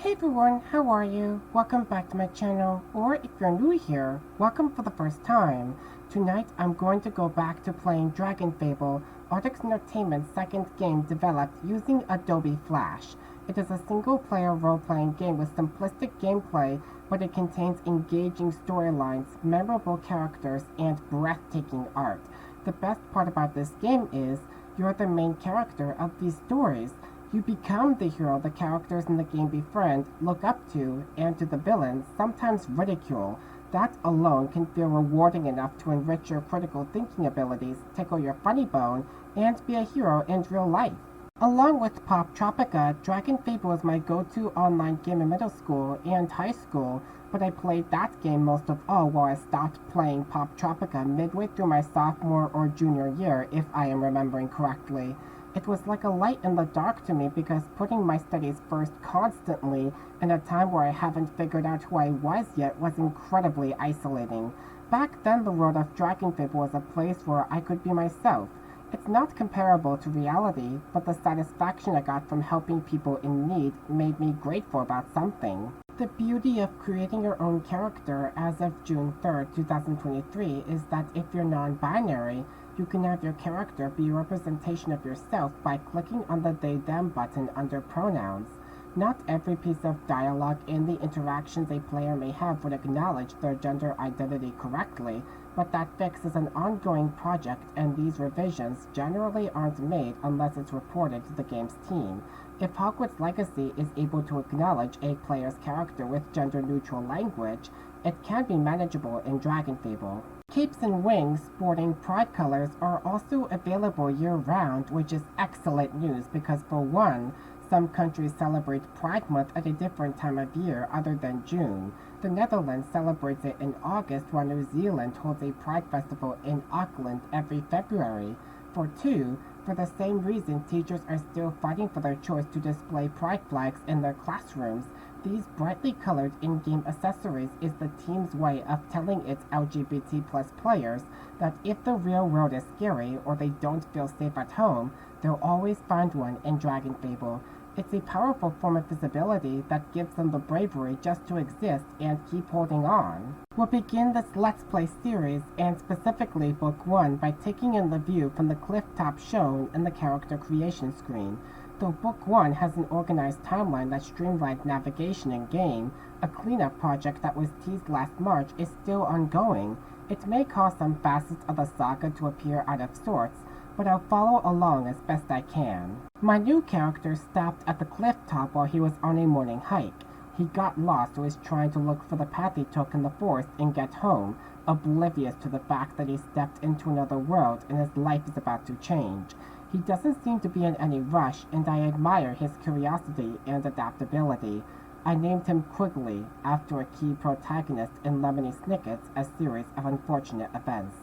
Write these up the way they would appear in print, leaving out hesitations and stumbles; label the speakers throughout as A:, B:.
A: Hey everyone, how are you? Welcome back to my channel, or if you're new here, welcome for the first time. Tonight I'm going to go back to playing DragonFable, Artix Entertainment's second game developed using Adobe Flash. It is a single-player role-playing game with simplistic gameplay, but it contains engaging storylines, memorable characters, and breathtaking art. The best part about this game is, you're the main character of these stories. You become the hero the characters in the game befriend, look up to, and to the villains, sometimes ridicule. That alone can feel rewarding enough to enrich your critical thinking abilities, tickle your funny bone, and be a hero in real life. Along with Pop Tropica, DragonFable was my go-to online game in middle school and high school, but I played that game most of all while I stopped playing Pop Tropica midway through my sophomore or junior year, if I am remembering correctly. It was like a light in the dark to me because putting my studies first constantly in a time where I haven't figured out who I was yet was incredibly isolating. Back then the world of DragonFable was a place where I could be myself. It's not comparable to reality, but the satisfaction I got from helping people in need made me grateful about something. The beauty of creating your own character as of June 3rd, 2023 is that if you're non-binary, you can have your character be a representation of yourself by clicking on the they/them button under pronouns. Not every piece of dialogue in the interactions a player may have would acknowledge their gender identity correctly, but that fix is an ongoing project and these revisions generally aren't made unless it's reported to the game's team. If Hogwarts Legacy is able to acknowledge a player's character with gender-neutral language, it can be manageable in DragonFable. Capes and wings sporting pride colors are also available year-round, which is excellent news because for one, some countries celebrate Pride Month at a different time of year other than June. The Netherlands celebrates it in August while New Zealand holds a Pride Festival in Auckland every February. For two, for the same reason teachers are still fighting for their choice to display pride flags in their classrooms. These brightly colored in-game accessories is the team's way of telling its LGBT+ players that if the real world is scary or they don't feel safe at home, they'll always find one in DragonFable. It's a powerful form of visibility that gives them the bravery just to exist and keep holding on. We'll begin this Let's Play series, and specifically Book 1, by taking in the view from the cliff top shown in the character creation screen. Though Book 1 has an organized timeline that streamlined navigation in-game, a cleanup project that was teased last March is still ongoing. It may cause some facets of the saga to appear out of sorts, but I'll follow along as best I can. My new character stopped at the cliff top while he was on a morning hike. He got lost and was trying to look for the path he took in the forest and get home, oblivious to the fact that he stepped into another world and his life is about to change. He doesn't seem to be in any rush, and I admire his curiosity and adaptability. I named him Quigley, after a key protagonist in Lemony Snicket's A Series of Unfortunate Events.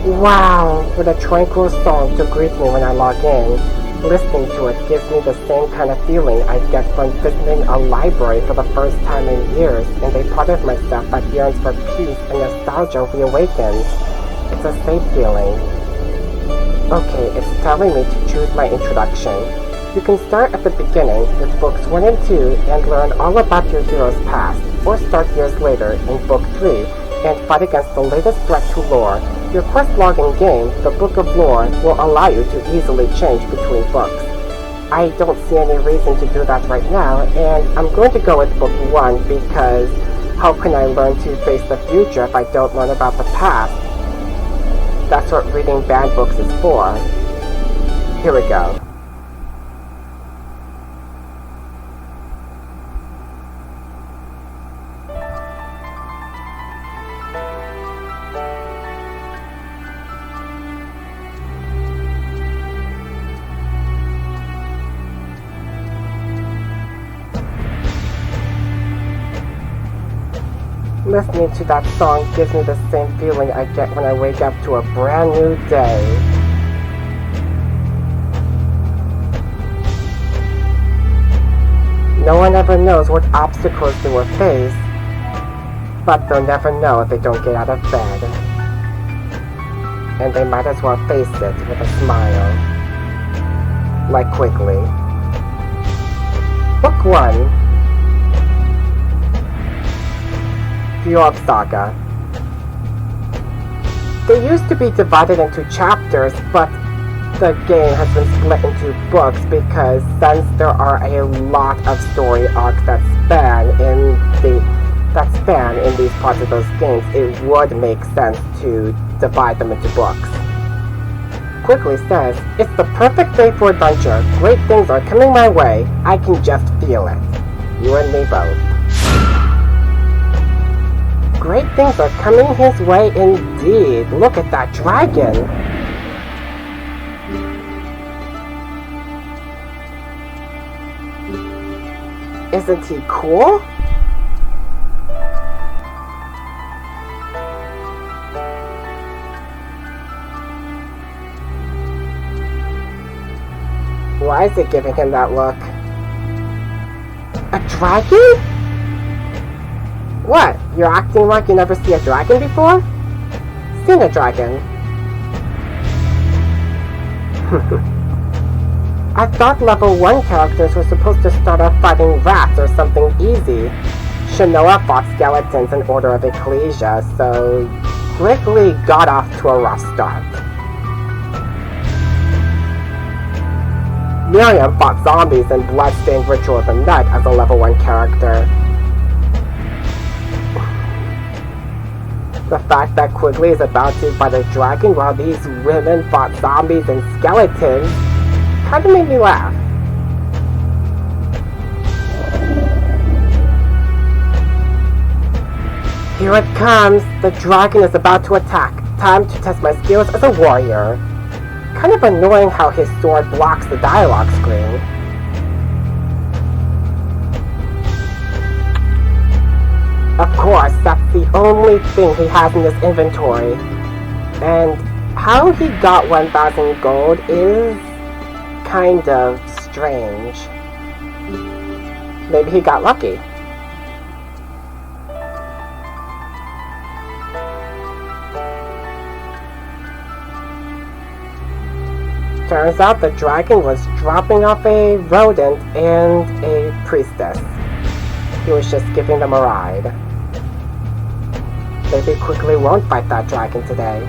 A: Wow, what a tranquil song to greet me when I log in. Listening to it gives me the same kind of feeling I'd get from visiting a library for the first time in years, and a part of myself that yearns for peace and nostalgia reawakens. It's a safe feeling. Okay, it's telling me to choose my introduction. You can start at the beginning with books 1 and 2 and learn all about your hero's past, or start years later in book 3 and fight against the latest threat to lore. Your quest log in game, the Book of Lore, will allow you to easily change between books. I don't see any reason to do that right now, and I'm going to go with book 1 because how can I learn to face the future if I don't learn about the past? That's what reading banned books is for. Here we go. Listening to that song gives me the same feeling I get when I wake up to a brand new day. No one ever knows what obstacles they will face, but they'll never know if they don't get out of bed. And they might as well face it with a smile. Like Quigley. Book Book 1. View of Saga. They used to be divided into chapters, but the game has been split into books because since there are a lot of story arcs that span in these parts of those games, it would make sense to divide them into books. Quickly says, "It's the perfect day for adventure. Great things are coming my way. I can just feel it. You and me both." Great things are coming his way indeed. Look at that dragon. Isn't he cool? Why is it giving him that look? A dragon? What? You're acting like you never see a dragon before? Seen a dragon. I thought level 1 characters were supposed to start off fighting rats or something easy. Shanoa fought skeletons in Order of Ecclesia, so quickly got off to a rough start. Miriam fought zombies in Bloodstained Ritual of the Night as a level 1 character. The fact that Quigley is about to fight a dragon while these women fought zombies and skeletons kind of made me laugh. Here it comes! The dragon is about to attack. Time to test my skills as a warrior. Kind of annoying how his sword blocks the dialogue screen. Of course, that's the only thing he has in his inventory. And how he got 1,000 gold is kind of strange. Maybe he got lucky. Turns out the dragon was dropping off a rodent and a priestess. He was just giving them a ride. Maybe Quickly won't fight that dragon today.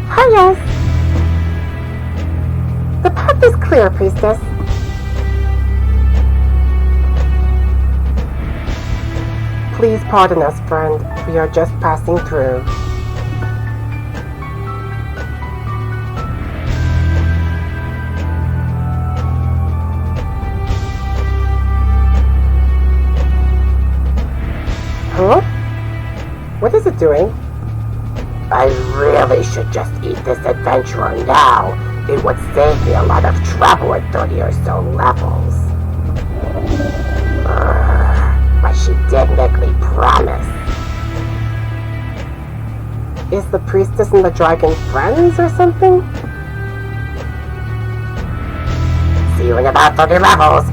A: Hi, yes! The path is clear, priestess. Please pardon us, friend. We are just passing through. Huh? What is it doing? I really should just eat this adventurer now. It would save me a lot of trouble at 30 or so levels. But she did make me promise. Is the priestess and the dragon friends or something? See you in about 30 levels.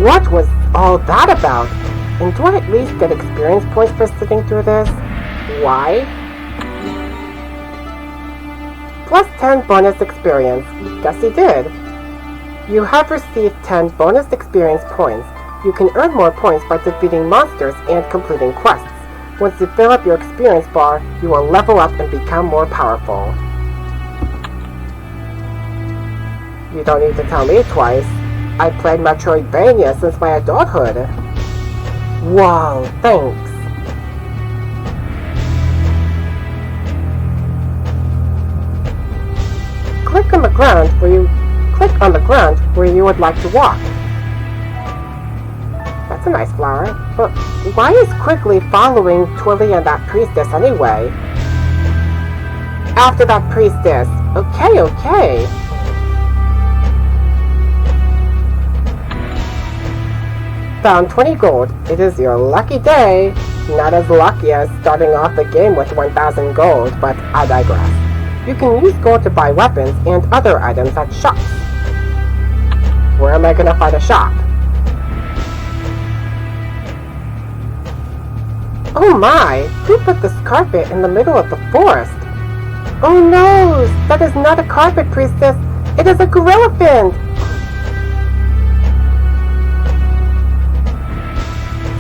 A: What was all that about? And do I at least get experience points for sitting through this? Why? Plus 10 bonus experience. Guess he did. You have received 10 bonus experience points. You can earn more points by defeating monsters and completing quests. Once you fill up your experience bar, you will level up and become more powerful. You don't need to tell me twice. I played Metroidvania since my adulthood. Wow, thanks. Click on the ground where you would like to walk. That's a nice flower. But why is Quickly following Twilly and that priestess anyway? After that priestess. Okay. Found 20 gold. It is your lucky day. Not as lucky as starting off the game with 1,000 gold, but I digress. You can use gold to buy weapons and other items at shops. Where am I gonna find a shop? Oh my! Who put this carpet in the middle of the forest? Oh no! That is not a carpet, priestess! It is a gorilla fin!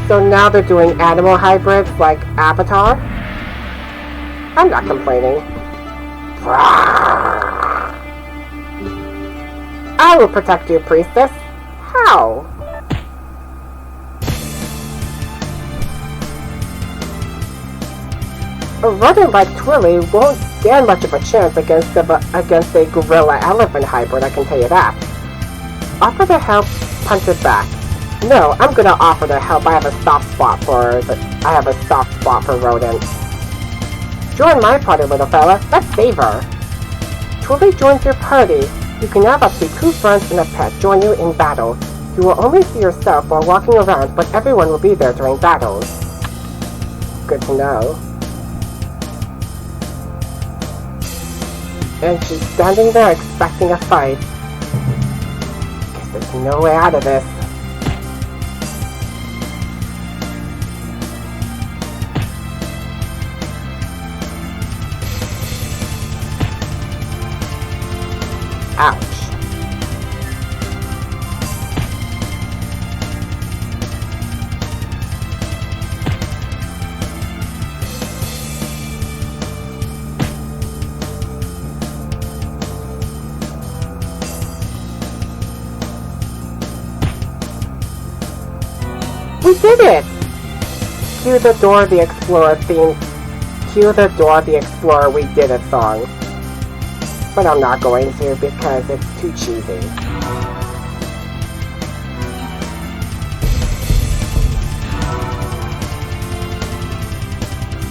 A: So now they're doing animal hybrids like Avatar? I'm not complaining. I will protect you, priestess. How? A rodent like Twilly won't stand much of a chance against a gorilla-elephant hybrid, I can tell you that. Offer to help, punch it back. No, I'm gonna offer to help. I have a soft spot for rodents. Join my party, little fella. Let's save her. Twilly joins your party. You can have up to 2 friends and a pet join you in battle. You will only see yourself while walking around, but everyone will be there during battles. Good to know. And she's standing there expecting a fight. Guess there's no way out of this. Ouch. We did it! Cue the Dora the Explorer theme. Cue the Dora the Explorer We Did It song. But I'm not going to because it's too cheesy.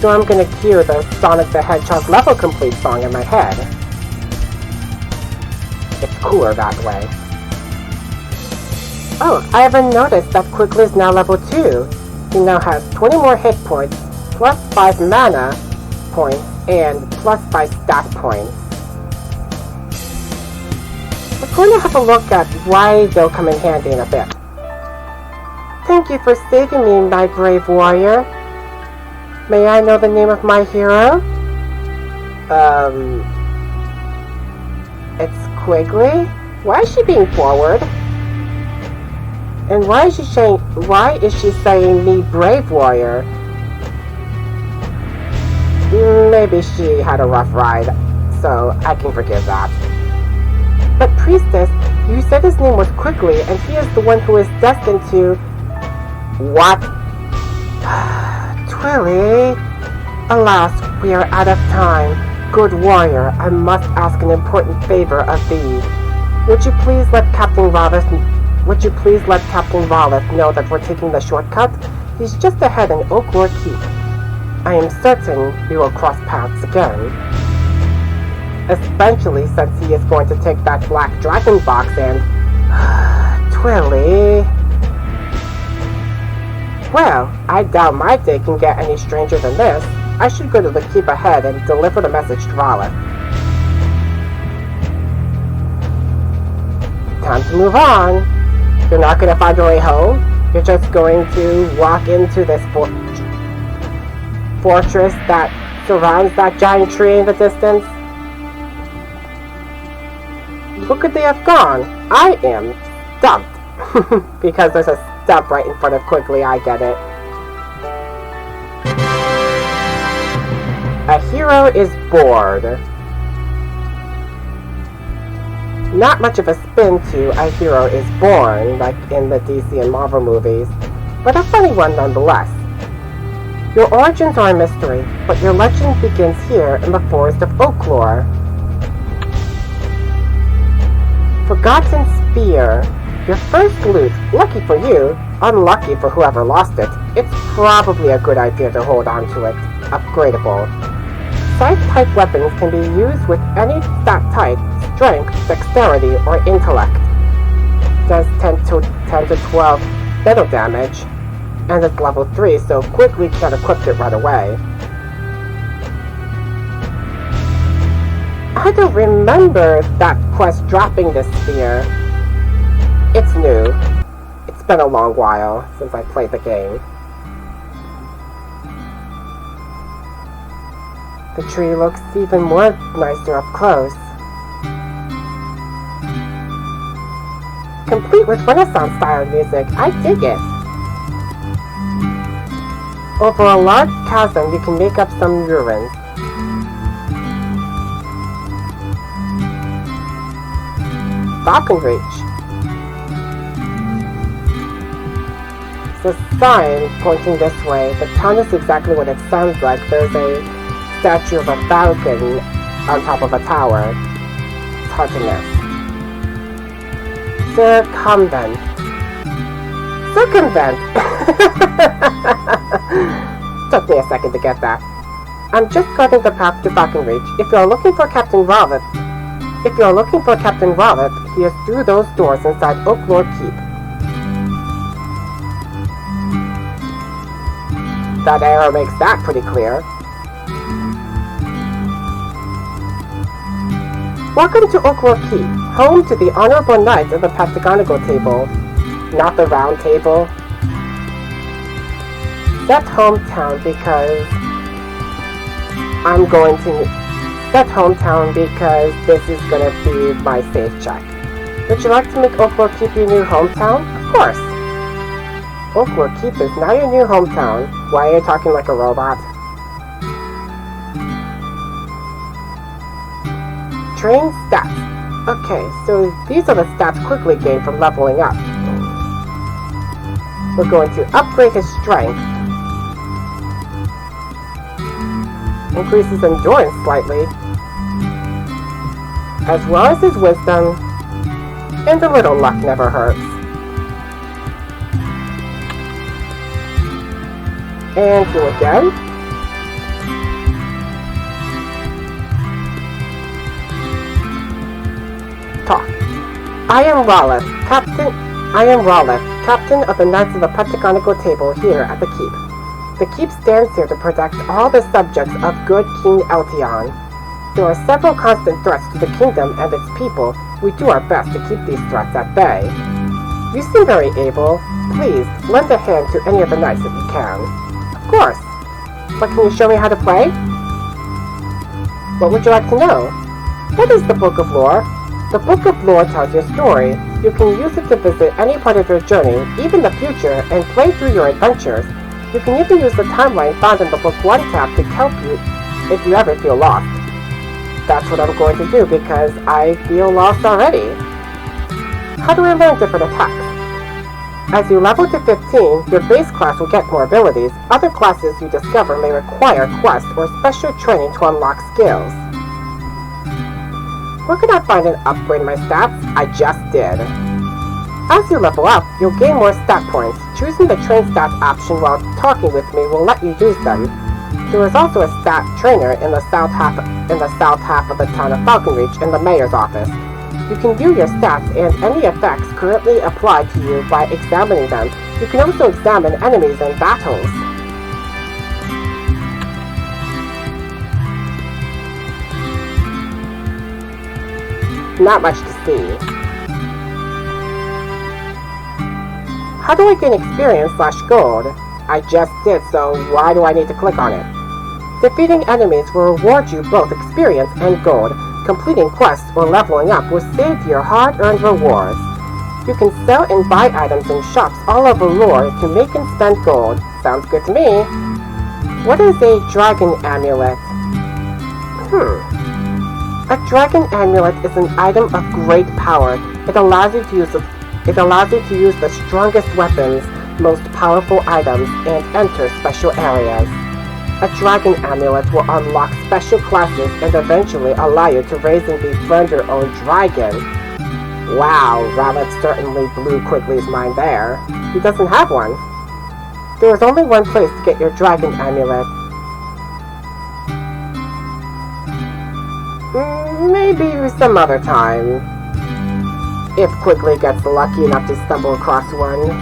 A: So I'm gonna cue the Sonic the Hedgehog level complete song in my head. It's cooler that way. Oh, I haven't noticed that Quickly is now level 2. He now has 20 more hit points, plus 5 mana points, and plus 5 stat points. We're going to have a look at why they'll come in handy in a bit. Thank you for saving me, my brave warrior. May I know the name of my hero? It's Quigley? Why is she being forward? And why is she saying me brave warrior? Maybe she had a rough ride, so I can forgive that. But priestess, you said his name was Quigley, and he is the one who is destined to... What? Twilly? Alas, we are out of time. Good warrior, I must ask an important favor of thee. Would you please let Captain Rallis know that we're taking the shortcut? He's just ahead in Oaklore Keep. I am certain we will cross paths again. Especially since he is going to take that black dragon box and... Twilly... Well, I doubt my day can get any stranger than this. I should go to the keep ahead and deliver the message to Rallis. Time to move on. You're not going to find your way home. You're just going to walk into this fortress that surrounds that giant tree in the distance. Where could they have gone? I am stumped. Because there's a stump right in front of Quigley, I get it. A hero is bored. Not much of a spin to A Hero is Born, like in the DC and Marvel movies, but a funny one nonetheless. Your origins are a mystery, but your legend begins here in the forest of Oaklore. Forgotten Spear. Your first loot. Lucky for you, unlucky for whoever lost it. It's probably a good idea to hold on to it. Upgradable. Scythe-type weapons can be used with any stat type, strength, dexterity, or intellect. Does 10 to 12 metal damage, and it's level 3, so Quigley can't equip it right away. I don't remember that quest dropping this spear. It's new. It's been a long while since I played the game. The tree looks even more nicer up close. complete with Renaissance-style music. I dig it. Over a large chasm, you can make up some ruins. Falcon Reach. There's a sign pointing this way. The town is exactly what it sounds like. There's a statue of a falcon on top of a tower. It's hard to miss. Circumvent. Took me a second to get that. I'm just guarding the path to Falcon Reach. If you're looking for Captain Rollitt, he is through those doors inside Oaklord Keep. That arrow makes that pretty clear. Welcome to Oaklord Keep, home to the Honorable Knights of the Pentagonal Table. Not the round table. Set hometown because this is gonna be my safe check. Would you like to make Oaklord Keep your new hometown? Of course. Oaklord Keep is now your new hometown. Why are you talking like a robot? Train stats. Okay, so these are the stats quickly gained from leveling up. We're going to upgrade his strength. Increases endurance slightly. As well as his wisdom. And a little luck never hurts. And do again. Talk. I am Rollitt, Captain of the Knights of the Pentagonal Table here at the Keep. The Keep stands here to protect all the subjects of good King Eltion. There are several constant threats to the kingdom and its people. We do our best to keep these threats at bay. You seem very able. Please, lend a hand to any of the knights if you can. Of course. But can you show me how to play? What would you like to know? What is the Book of Lore? The Book of Lore tells your story. You can use it to visit any part of your journey, even the future, and play through your adventures. You can even use the timeline found in the Book 1 tab to help you if you ever feel lost. That's what I'm going to do because I feel lost already. How do I learn different attacks? As you level to 15, your base class will get more abilities. Other classes you discover may require quests or special training to unlock skills. Where can I find an upgrade in my stats? I just did. As you level up, you'll gain more stat points. Choosing the train stats option while talking with me will let you use them. There is also a stat trainer in the south half of the town of Falcon Reach in the mayor's office. You can view your stats and any effects currently applied to you by examining them. You can also examine enemies in battles. Not much to see. How do I gain experience/gold? I just did, so why do I need to click on it? Defeating enemies will reward you both experience and gold. Completing quests or leveling up will save your hard-earned rewards. You can sell and buy items in shops all over Lore to make and spend gold. Sounds good to me. What is a dragon amulet? A dragon amulet is an item of great power. It allows you to use the strongest weapons, most powerful items, and enter special areas. A dragon amulet will unlock special classes and eventually allow you to raise and befriend your own dragon. Wow, Rollitt certainly blew Quigley's mind there. He doesn't have one. There is only one place to get your dragon amulet. Maybe some other time. If Quigley gets lucky enough to stumble across one.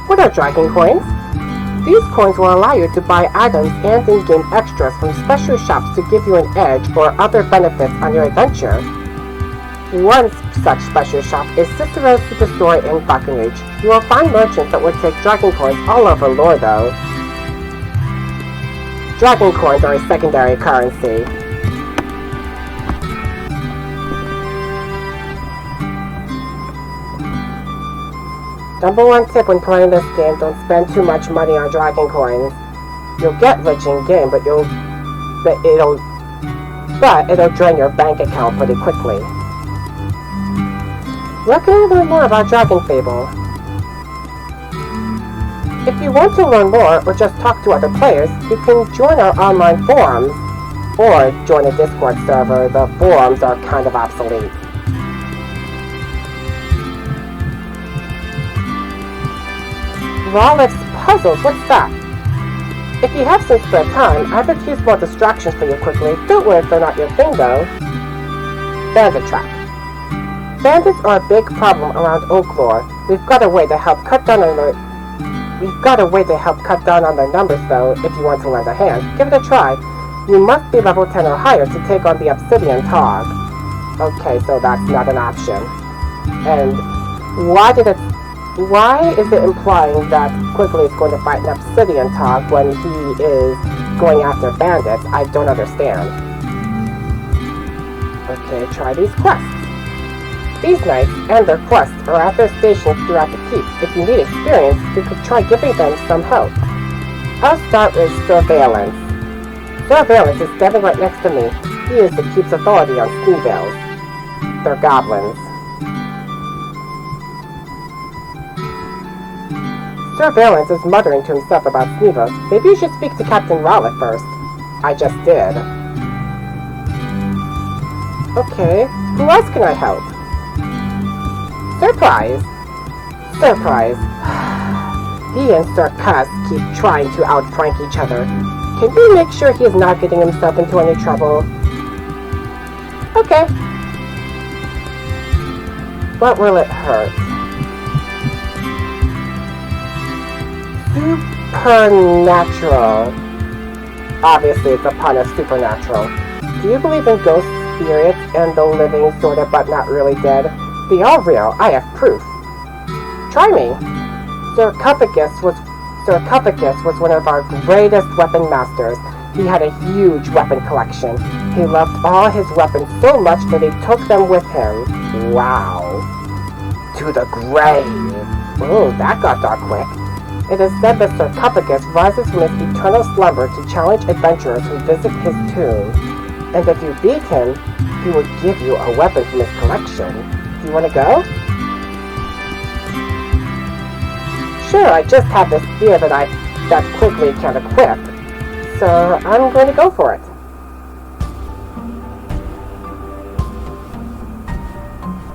A: What are dragon coins? These coins will allow you to buy items and in-game extras from special shops to give you an edge or other benefits on your adventure. One such special shop is Cicero's Superstore in Falcon Reach. You will find merchants that will take dragon coins all over Lore though. Dragon coins are a secondary currency. Number one tip when playing this game, don't spend too much money on dragon coins. You'll get rich in game, but it'll drain your bank account pretty quickly. Where can I learn more about DragonFable? If you want to learn more or just talk to other players, you can join our online forums or join a Discord server. The forums are kind of obsolete. Rolliff's puzzles, what's that? If you have some spare time, I could use more distractions for you quickly. Don't worry if they're not your thing though. Bandit trap. Bandits are a big problem around Oaklore. We've got a way to help cut down on their numbers though, if you want to lend a hand. Give it a try. You must be level 10 or higher to take on the Obsidian Tog. Okay, so that's not an option. And why is it implying that Quigley is going to fight an Obsidian Tog when he is going after bandits? I don't understand. Okay, try these quests. These knights and their quests are at their stations throughout the keep. If you need experience, you could try giving them some help. I'll start with Surveillance. Surveillance is standing right next to me. He is the keep's authority on Sneevales. They're goblins. Surveillance is muttering to himself about Sneevales. Maybe you should speak to Captain Rolliff first. I just did. Okay, who else can I help? Surprise! Surprise! He and Sir Cuss keep trying to outprank each other. Can you make sure he is not getting himself into any trouble? Okay. But will it hurt? Supernatural. Obviously, it's a pun of supernatural. Do you believe in ghosts, spirits, and the living sorta but not really dead? They are real. I have proof. Try me. Sir Cupicus was one of our greatest weapon masters. He had a huge weapon collection. He loved all his weapons so much that he took them with him. Wow. To the grave. Oh, that got dark quick. It is said that Sir Cupicus rises from his eternal slumber to challenge adventurers who visit his tomb. And if you beat him, he will give you a weapon from his collection. Do you want to go? Sure, I just have this spear that Quigley can't equip, so I'm going to go for it.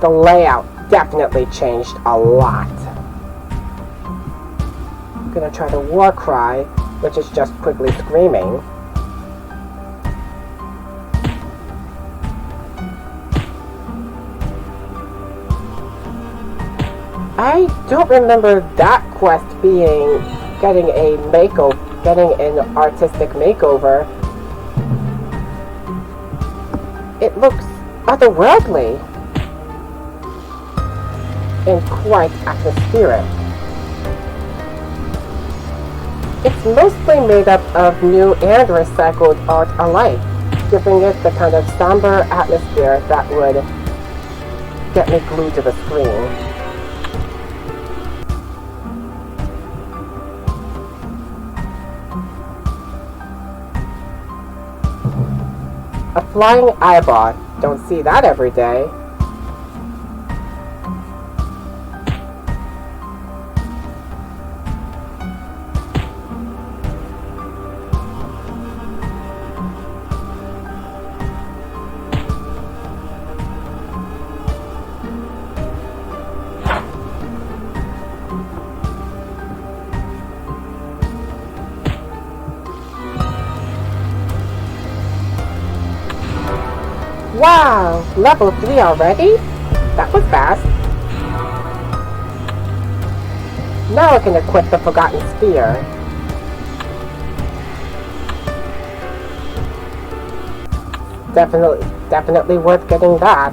A: The layout definitely changed a lot. I'm going to try the war cry, which is just Quigley screaming. I don't remember that quest getting an artistic makeover. It looks otherworldly and quite atmospheric. It's mostly made up of new and recycled art alike, giving it the kind of somber atmosphere that would get me glued to the screen. A flying eyeball. Don't see that every day. Wow! Level 3 already? That was fast. Now I can equip the Forgotten Spear. Definitely worth getting that.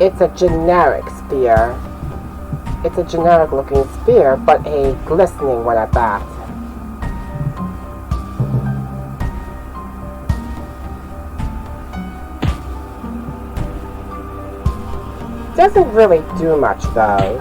A: It's a generic spear. It's a generic looking spear, but a glistening one at that. Doesn't really do much though.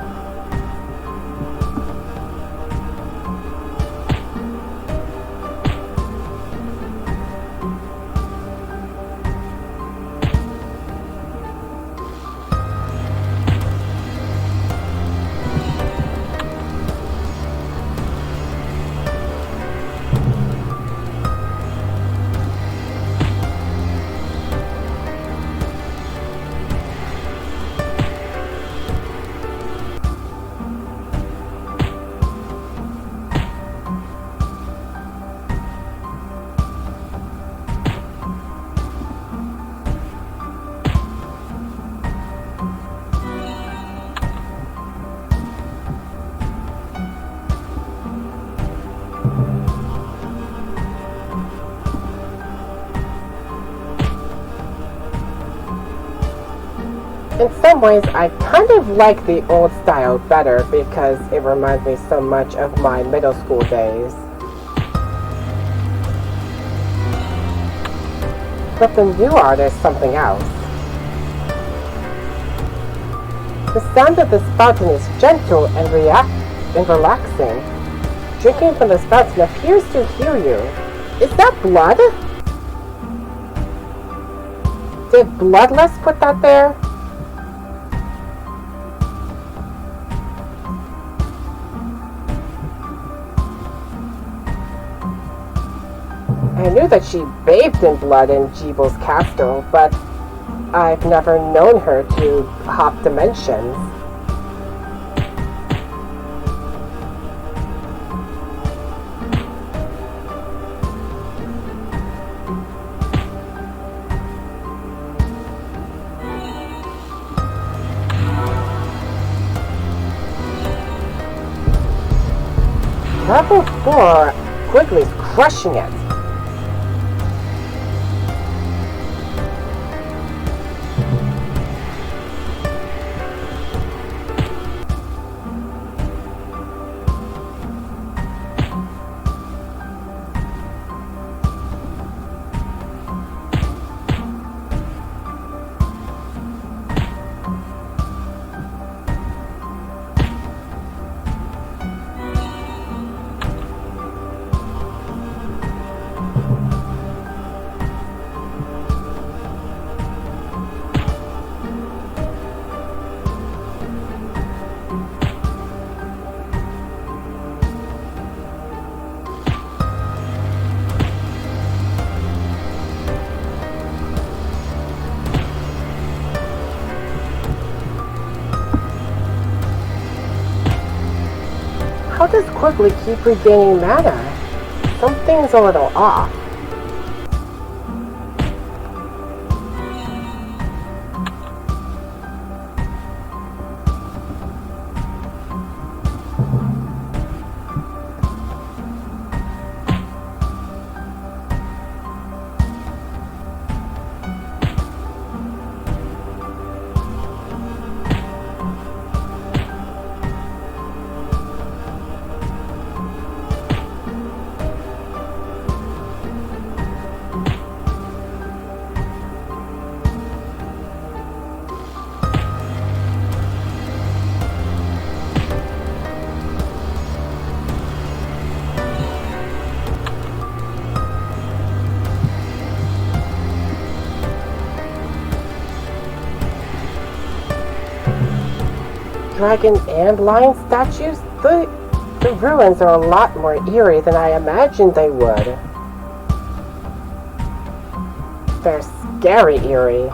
A: In some ways, I kind of like the old style better because it reminds me so much of my middle school days. But the new art is something else. The sound of this fountain is gentle and relaxing. Drinking from this fountain appears to heal you. Is that blood? Did Bloodless put that there? I knew that she bathed in blood in Jeebel's castle, but I've never known her to hop dimensions. Level 4, Quigley's crushing it. How does Quigley keep regaining mana? Something's a little off. Dragon and lion statues? The ruins are a lot more eerie than I imagined they would. They're scary eerie.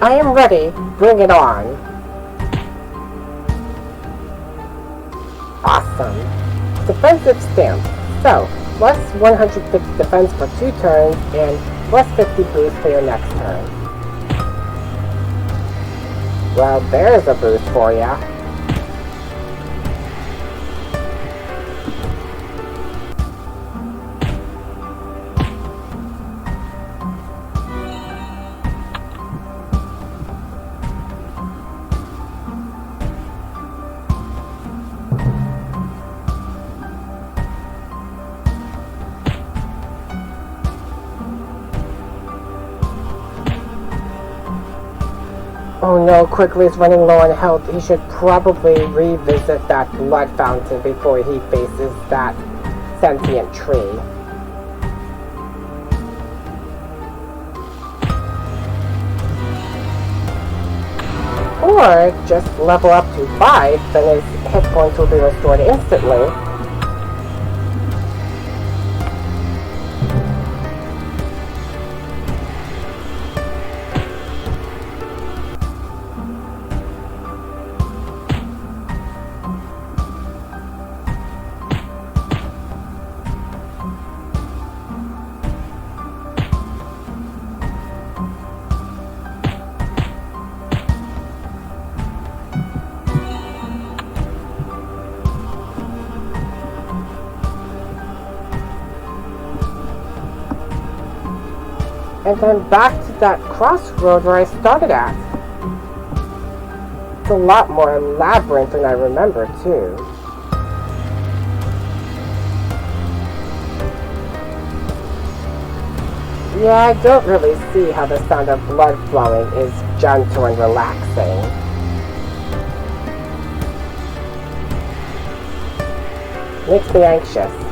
A: I am ready. Bring it on. Awesome. Defensive stamp. So, plus 150 defense for 2 turns and plus 50 boost for your next turn. Well, there's a boost for ya. Oh no, Quigley's running low on health. He should probably revisit that blood fountain before he faces that sentient tree. Or just level up to 5, then his hit points will be restored instantly. and then back to that crossroad where I started at. It's a lot more labyrinth than I remember, too. Yeah, I don't really see how the sound of blood flowing is gentle and relaxing. Makes me anxious.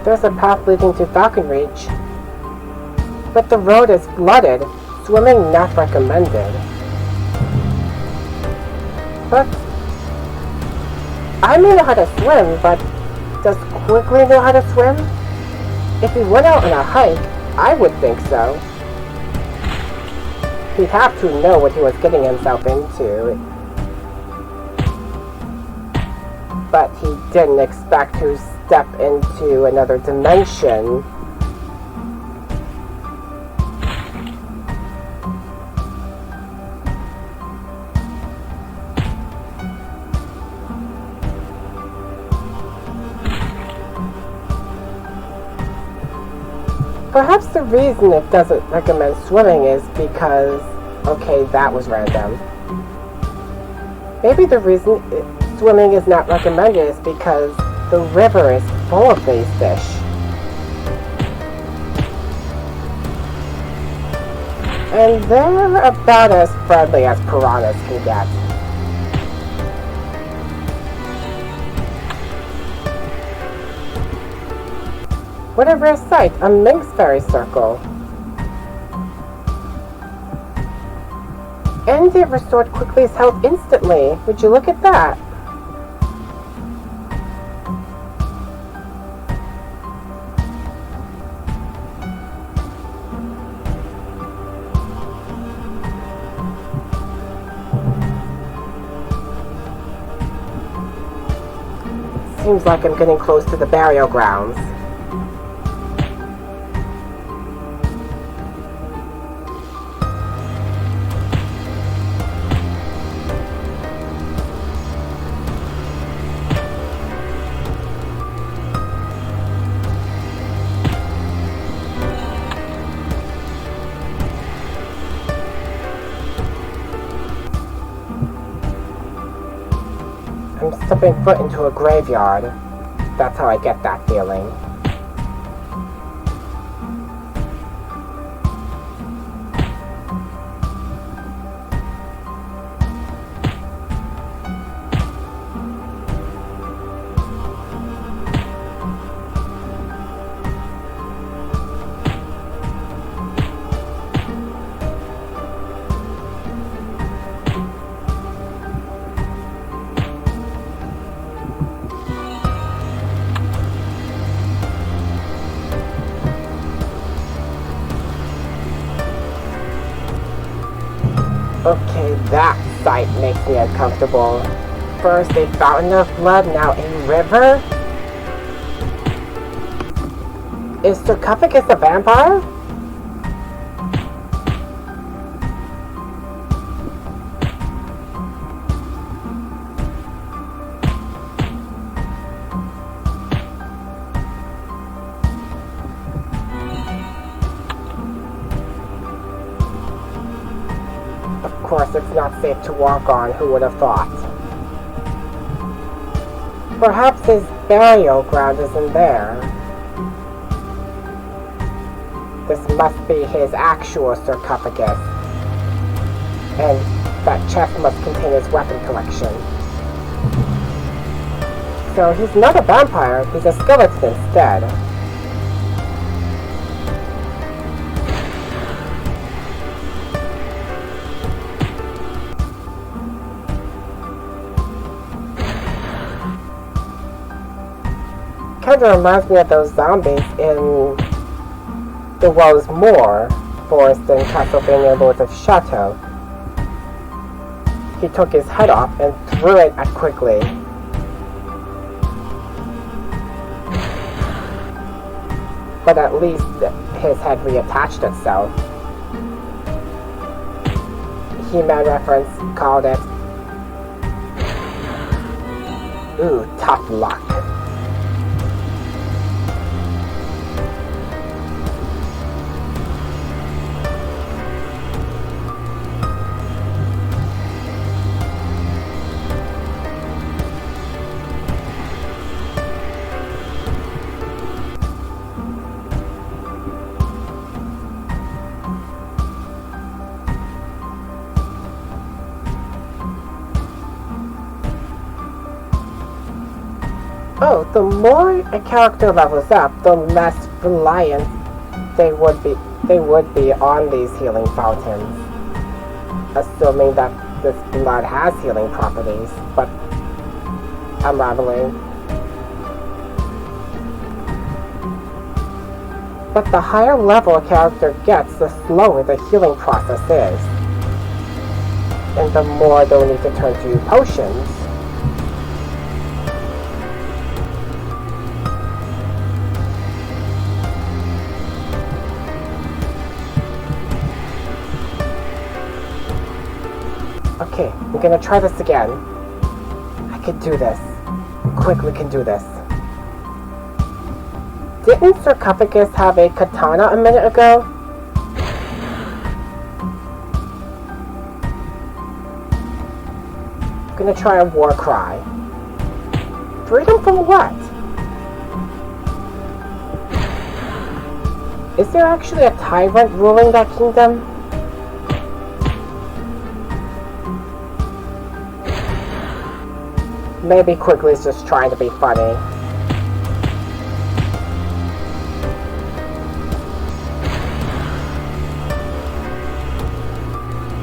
A: There's a path leading to Falcon Reach, but the road is flooded. Swimming not recommended. But I may know how to swim, but does Quickly know how to swim? If he went out on a hike, I would think so. He'd have to know what he was getting himself into. But he didn't expect to step into another dimension. Perhaps the reason it doesn't recommend swimming is because, okay, that was random. Maybe the reason swimming is not recommended is because the river is full of these fish. And they're about as friendly as piranhas can get. What a rare sight, a minx fairy circle. And it restored Quickly's health instantly. Would you look at that? Seems like I'm getting close to the burial grounds. I'm stepping foot into a graveyard. That's how I get that feeling. Okay, that sight makes me uncomfortable. First a fountain of blood, now a river? Is Sarcophagus a vampire? Of course, it's not safe to walk on, who would have thought? Perhaps his burial ground isn't there. This must be his actual sarcophagus. And that chest must contain his weapon collection. So he's not a vampire, he's a skeleton instead. Kinda reminds me of those zombies in The Woe's Moor. forest in Castlevania Lords of Chateau. He took his head off and threw it at Quickly. But at least his head reattached itself. He-Man reference called it, ooh, tough luck. Oh, the more a character levels up, the less reliant they would be on these healing fountains. Assuming that this blood has healing properties, but I'm rambling. But the higher level a character gets, the slower the healing process is. And the more they'll need to turn to potions. Okay, I'm gonna try this again. I can do this. Quickly can do this. Didn't Sarcophagus have a katana a minute ago? I'm gonna try a war cry. Freedom from what? Is there actually a tyrant ruling that kingdom? Maybe Quickly's just trying to be funny.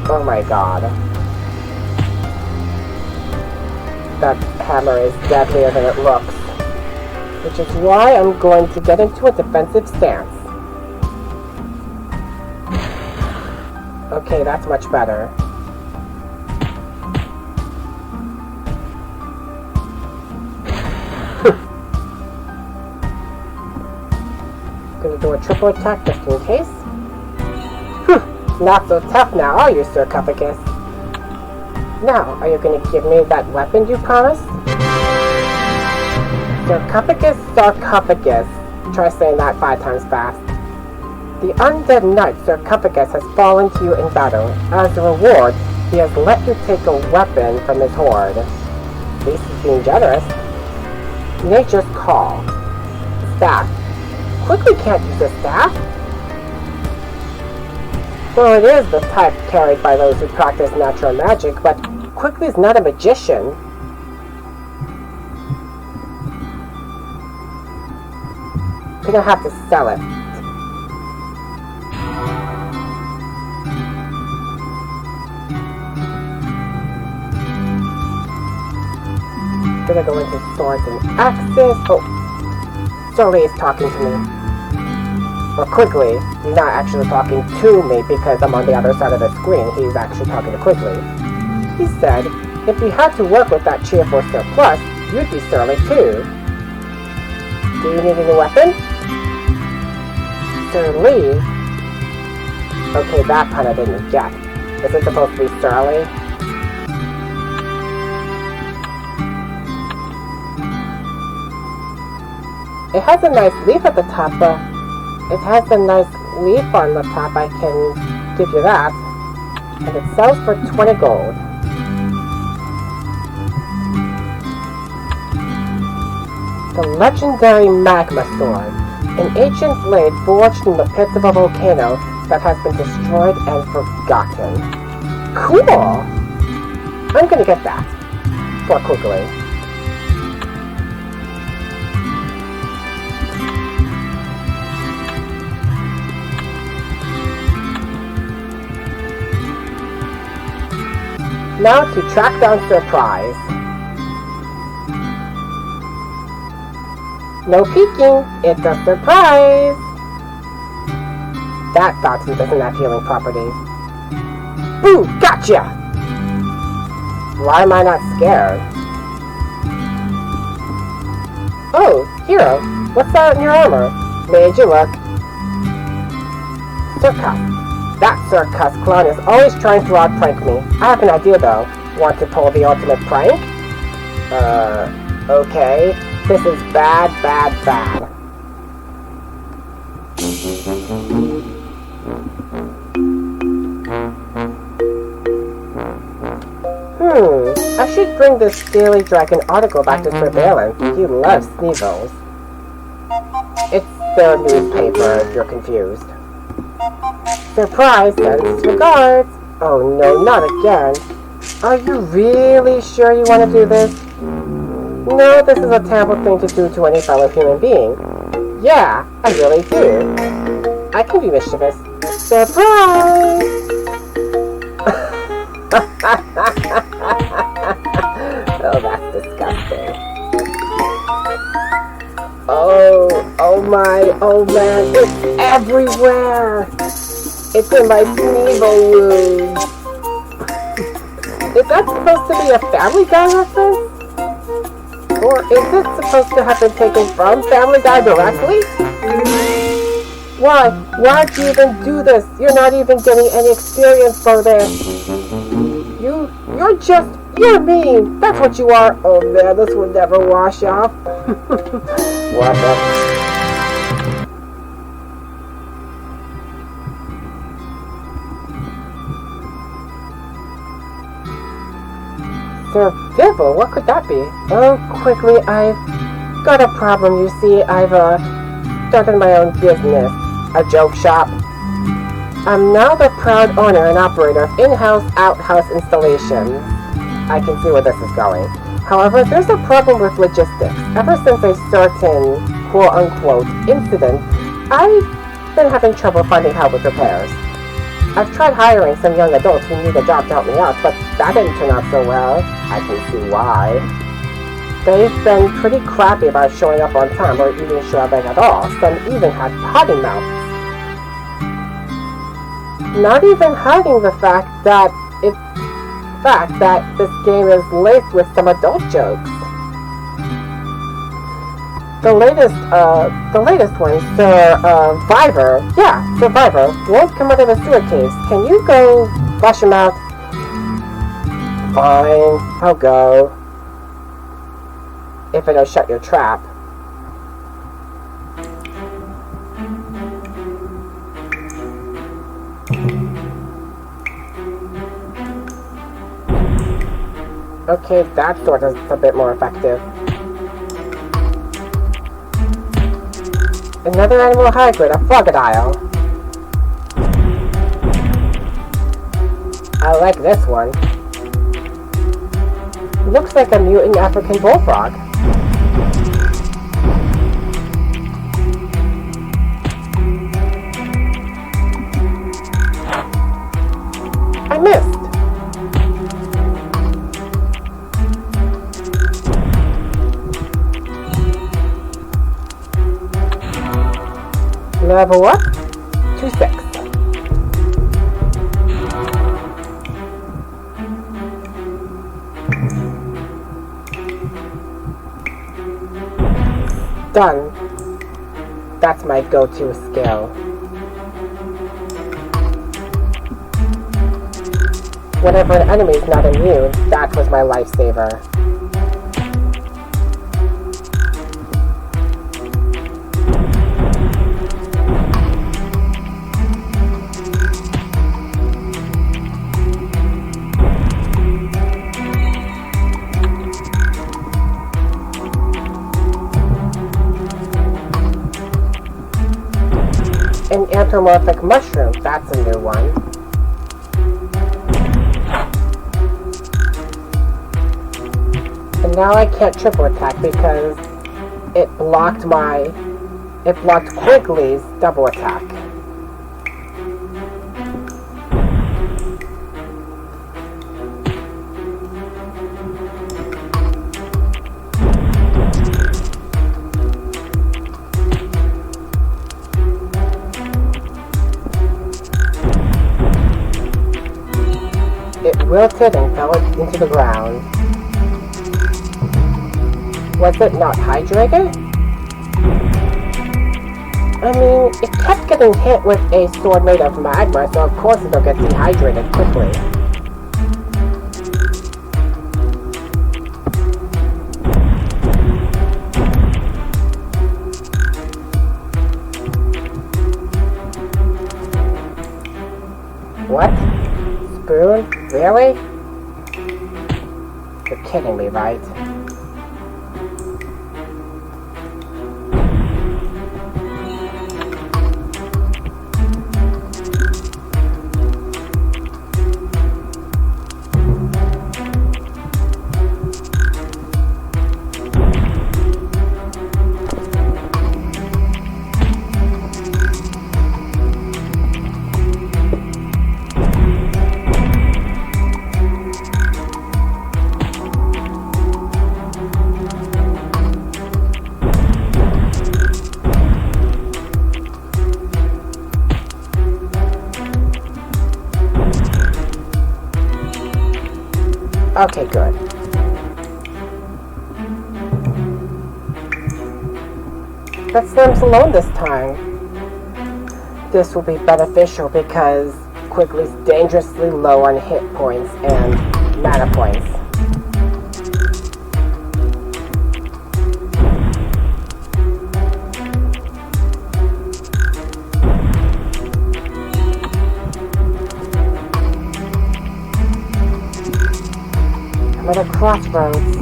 A: Oh my god. That hammer is deadlier than it looks. Which is why I'm going to get into a defensive stance. Okay, that's much better. Gonna do a triple attack just in case. Not so tough now, are you, Sarcophagus? Now, are you gonna give me that weapon you promised? Sarcophagus, Sarcophagus. Try saying that 5 times fast. The undead knight Sarcophagus has fallen to you in battle. As a reward, he has let you take a weapon from his hoard. At least he's being generous. Nature's call. Staff. Quickly can't use a staff. Well, it is the type carried by those who practice natural magic, but Quickly's not a magician. Gonna have to sell it. Gonna go into swords and axes. Oh, Sully is talking to me. Well, Quickly, he's not actually talking to me because I'm on the other side of the screen. He's actually talking to Quickly. He said, if you had to work with that cheerful surplus, you'd be surly too. Do you need a new weapon? Surly? Okay, that pun I didn't get. Is it supposed to be surly? It has a nice leaf at the top, it has a nice leaf on the top, I can give you that. And it sells for 20 gold. The legendary Magma Sword. An ancient blade forged in the pits of a volcano that has been destroyed and forgotten. Cool! I'm gonna get that. For Quickly. Now to track down Surprise. No peeking, it's a surprise! that toxin doesn't have healing properties. Boo! Gotcha! Why am I not scared? Oh, Hero, what's that in your armor? Made you look. Circus. That circus clown is always trying to outprank me. I have an idea though. Want to pull the ultimate prank? Okay. This is bad, bad, bad. I should bring this Daily Dragon article back to surveillance. He loves Sneevils. It's their newspaper, if you're confused. Surprise, sends regards. Oh no, not again. Are you really sure you want to do this? No, this is a terrible thing to do to any fellow human being. Yeah, I really do. I can be mischievous. Surprise! Oh, that's disgusting. Oh man, it's everywhere! It's in my Sneevil wound. Is that supposed to be a Family Guy reference? Or is it supposed to have been taken from Family Guy directly? Why'd you even do this? You're not even getting any experience for this. You're mean. That's what you are. Oh man, this will never wash off. What the? Sir Devil, what could that be? Oh, quickly, I've got a problem, you see. I've started my own business. A joke shop. I'm now the proud owner and operator of in-house, outhouse installations. I can see where this is going. However, there's a problem with logistics. Ever since a certain quote-unquote incident, I've been having trouble finding help with repairs. I've tried hiring some young adults who need a job to help me out, but that didn't turn out so well. I can see why. They've been pretty crappy about showing up on time or even showing up at all. Some even had potty mouths. Not even hiding the fact that this game is laced with some adult jokes. The latest one, Survivor, won't come out of the sewer caves. Can you go flush him out? Fine, I'll go. If it'll shut your trap. Okay, that sort of is a bit more effective. Another animal hybrid, a crocodile. I like this one. Looks like a mutant African bullfrog. I missed. Level up to 6. Done. That's my go-to skill. Whenever an enemy is not immune, that was my lifesaver. An anthropomorphic mushroom, that's a new one. And now I can't triple attack because it blocked Quigley's double attack. wilted and fell into the ground. Was it not hydrated? I mean, it kept getting hit with a sword made of magma, so of course it'll get dehydrated quickly. What? Spoon? Really? You're kidding me, right? Okay, good. Let's leave him alone this time. This will be beneficial because Quigley's dangerously low on hit points and mana points. I'm at a crossroads.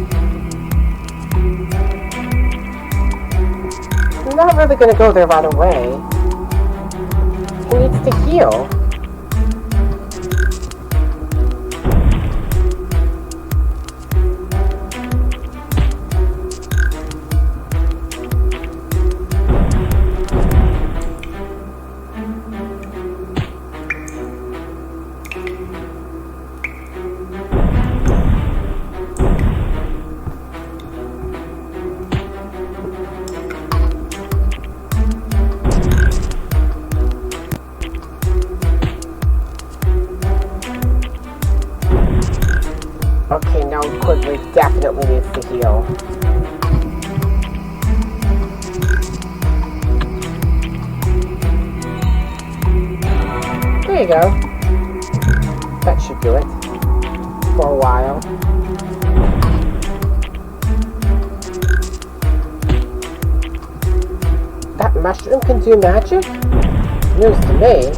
A: I'm not really gonna go there right away. He needs to heal. Okay, now Quigley definitely needs to heal. There you go. That should do it. For a while. That mushroom can do magic? News to me.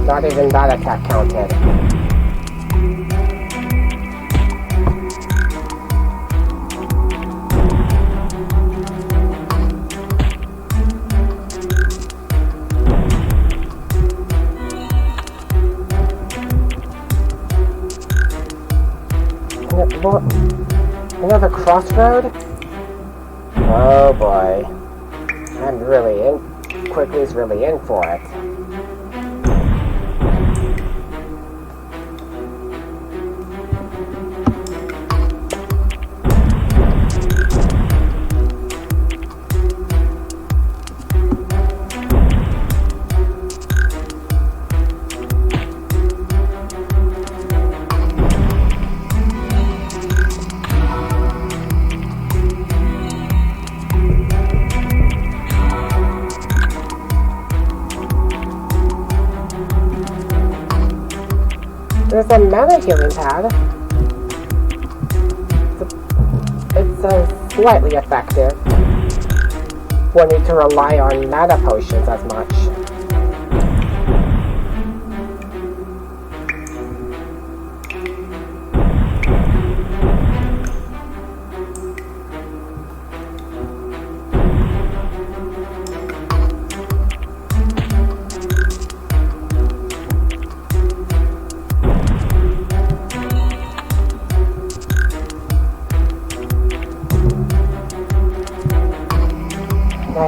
A: Not even that attack counted. Another crossroad? Oh boy. I'm really in. Quigley's really in for it. There's a mana healing pad. It's slightly effective. Won't need to rely on mana potions as much.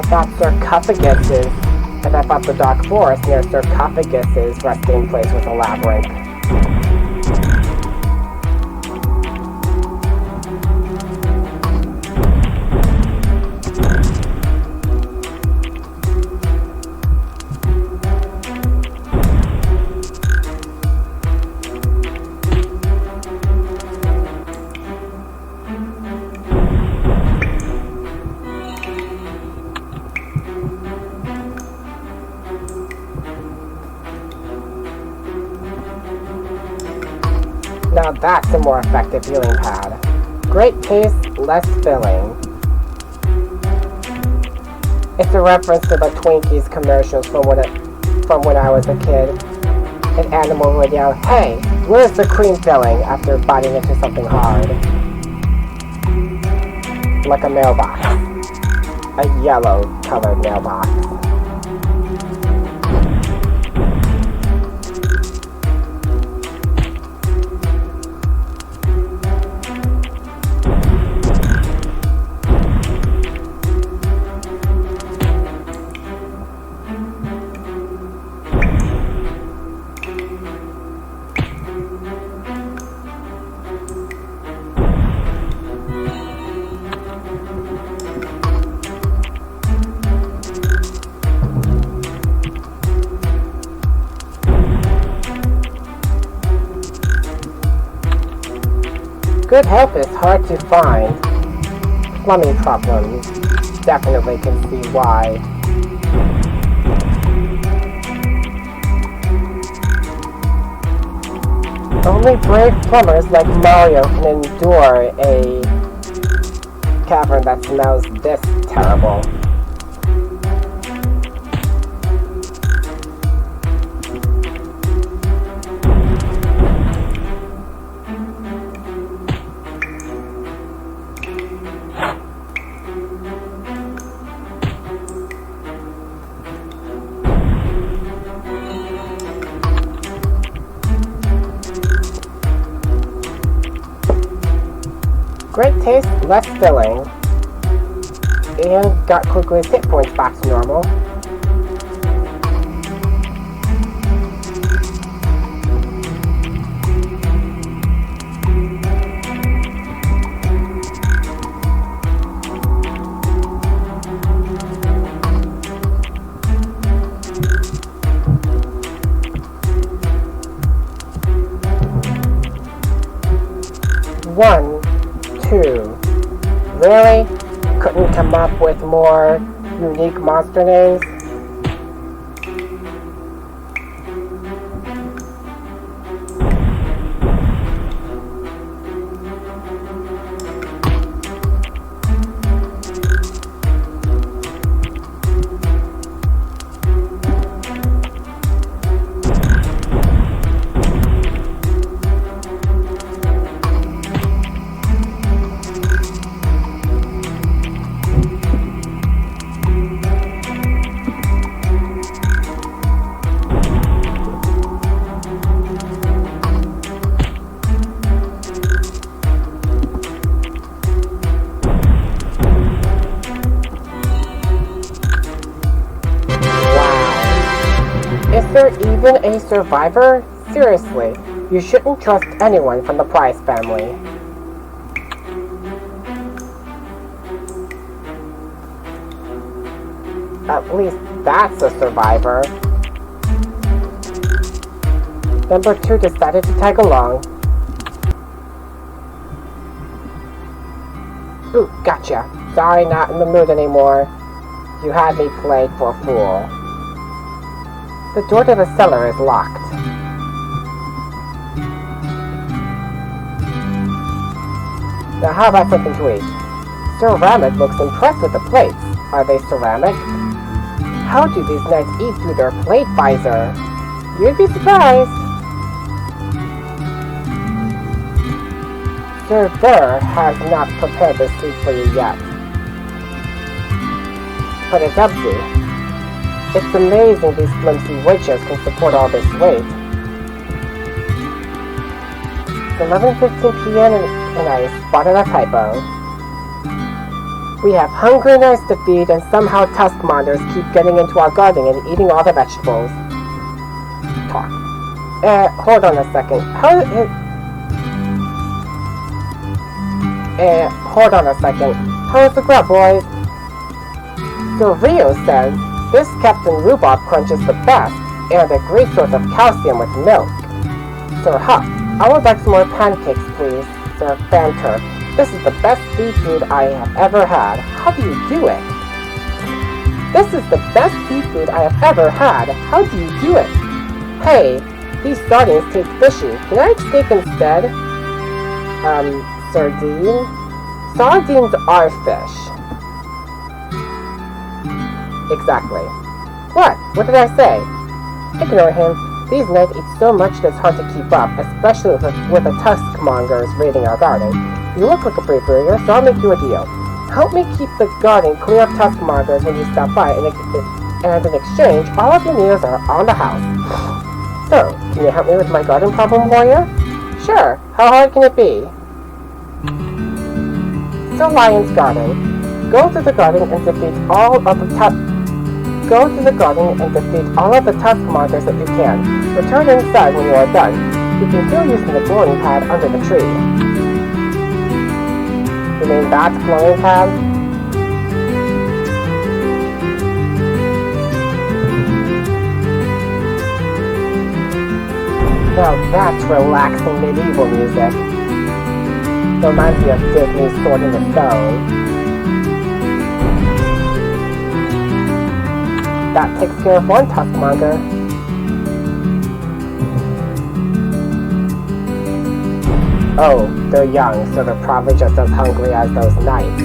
A: thought the dark forest near sarcophagus's resting place was a labyrinth. Now that's a more effective healing pad. Great taste, less filling. It's a reference to the Twinkies commercials from when I was a kid. An animal would yell, "Hey, where's the cream filling?" after biting into something hard. Like a mailbox. A yellow-colored mailbox. Good help is hard to find. Plumbing problems. Definitely can see why. Only brave plumbers like Mario can endure a cavern that smells this terrible. Great taste, less filling, and got quickly's hit points back to normal. One, two. Really? Couldn't come up with more unique monster names? Is there even a survivor? Seriously, you shouldn't trust anyone from the Price family. At least that's a survivor. Number 2 decided to tag along. Ooh, gotcha. Sorry, not in the mood anymore. You had me played for a fool. The door to the cellar is locked. Now how about something to eat? Ceramic looks impressed with the plates. Are they ceramic? How do these knights eat through their plate visor? You'd be surprised. Sir Burr has not prepared this food for you yet. But it's empty. It's amazing these flimsy witches can support all this weight. It's 11:15 p.m. and I spotted a typo. We have hungriness to feed, and somehow tuskmongers keep getting into our garden and eating all the vegetables. Talk. Hold on a second. Hold on a second. How's the grub, boys? So Rio says, this Captain Rhubarb crunch is the best, and a great source of calcium with milk. Sir Huff, I would like some more pancakes, please. Sir Fanter, this is the best seafood I have ever had. How do you do it? This is the best seafood I have ever had. How do you do it? Hey, these sardines taste fishy. Can I have steak instead? Sardine? Sardines are fish. Exactly. What? What did I say? Ignore him. These knights eat so much that it's hard to keep up, especially with the tuskmongers raiding our garden. You look like a brave warrior, so I'll make you a deal. Help me keep the garden clear of tuskmongers when you stop by, and in exchange, all of your meals are on the house. So, can you help me with my garden problem, warrior? Sure. How hard can it be? So, Lion's Garden. Go to the garden and defeat all of the tuskmongers that you can. Return inside when you are done. You can heal using the glowing pad under the tree. You mean that glowing pad? Now that's relaxing medieval music. Reminds me of Disney's Sword in the Stone. That takes care of one tuskmonger. Oh, they're young, so they're probably just as hungry as those knights.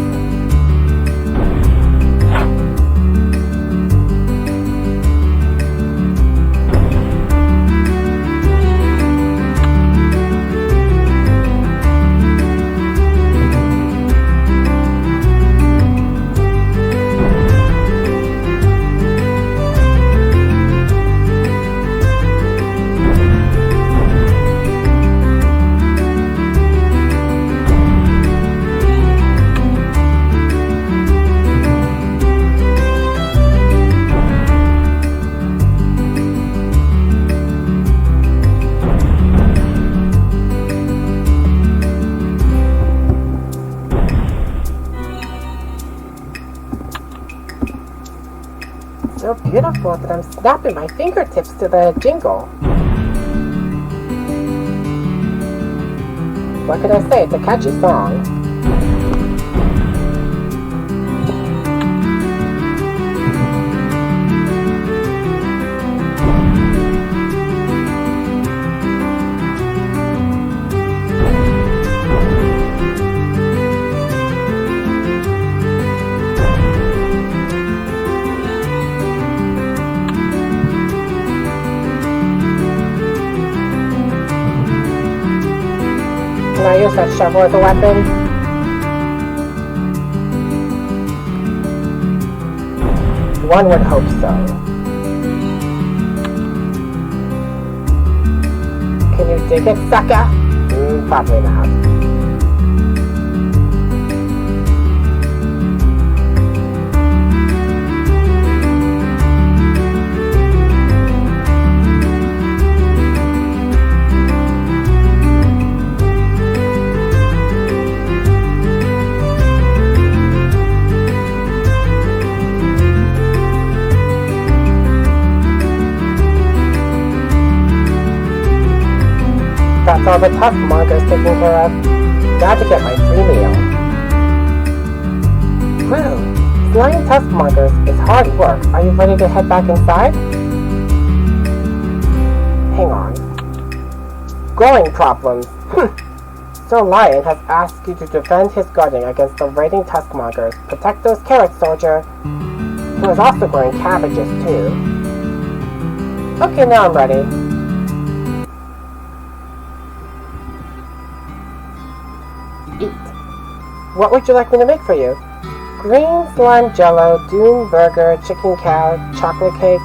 A: So beautiful that I'm snapping my fingertips to the jingle. What can I say? It's a catchy song. Can I use that shovel as a weapon? One would hope so. Can you dig it, sucker? Probably not. That's all the tuskmongers taken care of. Now to get my free meal. Whew, flying tuskmongers is hard work. Are you ready to head back inside? Hang on. Growing problems. Sir Lion has asked you to defend his garden against the raiding tuskmongers. Protect those carrots, soldier. He was also growing cabbages, too. Okay, now I'm ready. What would you like me to make for you? Green slime jello, dune burger, chicken cow, chocolate cake.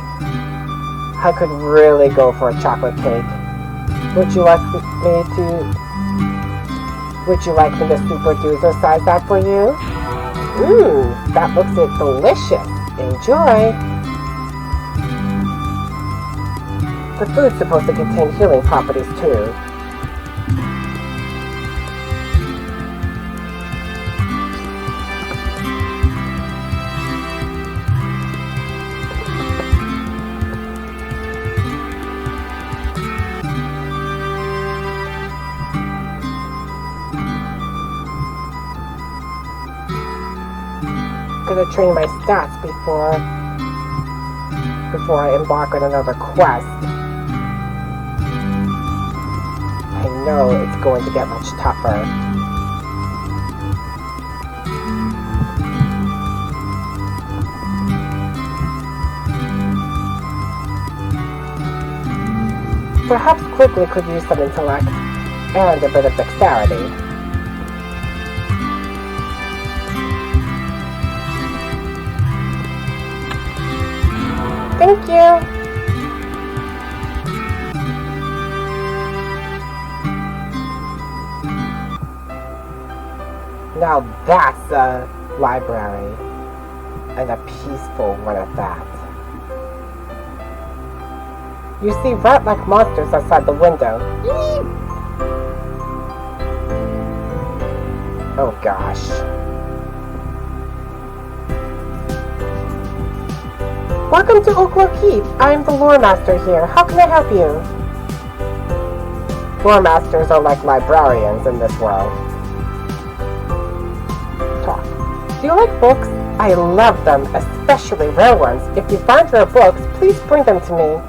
A: I could really go for a chocolate cake. Would you like me to super doozer size that for you? That looks delicious. Enjoy! The food's supposed to contain healing properties too. I'm gonna train my stats before I embark on another quest. I know it's going to get much tougher. Perhaps quickly could use some intellect and a bit of dexterity. Thank you! Now that's a library, and a peaceful one at that. You see rat-like monsters outside the window. Oh gosh. Welcome to Oakwell Keep. I am the lore master here. How can I help you? Lore masters are like librarians in this world. Talk. Do you like books? I love them, especially rare ones. If you find rare books, please bring them to me.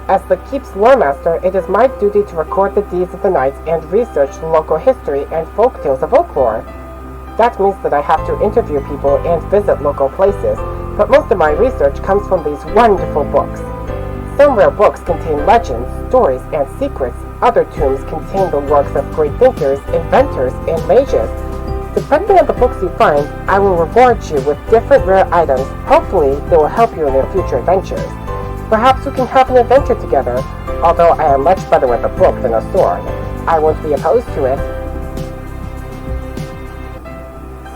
A: As the Keep's lore master, it is my duty to record the deeds of the knights and research the local history and folktales of Oaklore. That means that I have to interview people and visit local places, but most of my research comes from these wonderful books. Some rare books contain legends, stories, and secrets. Other tomes contain the works of great thinkers, inventors, and mages. Depending on the books you find, I will reward you with different rare items. Hopefully, they will help you in your future adventures. Perhaps we can have an adventure together. Although I am much better with a book than a sword, I won't be opposed to it.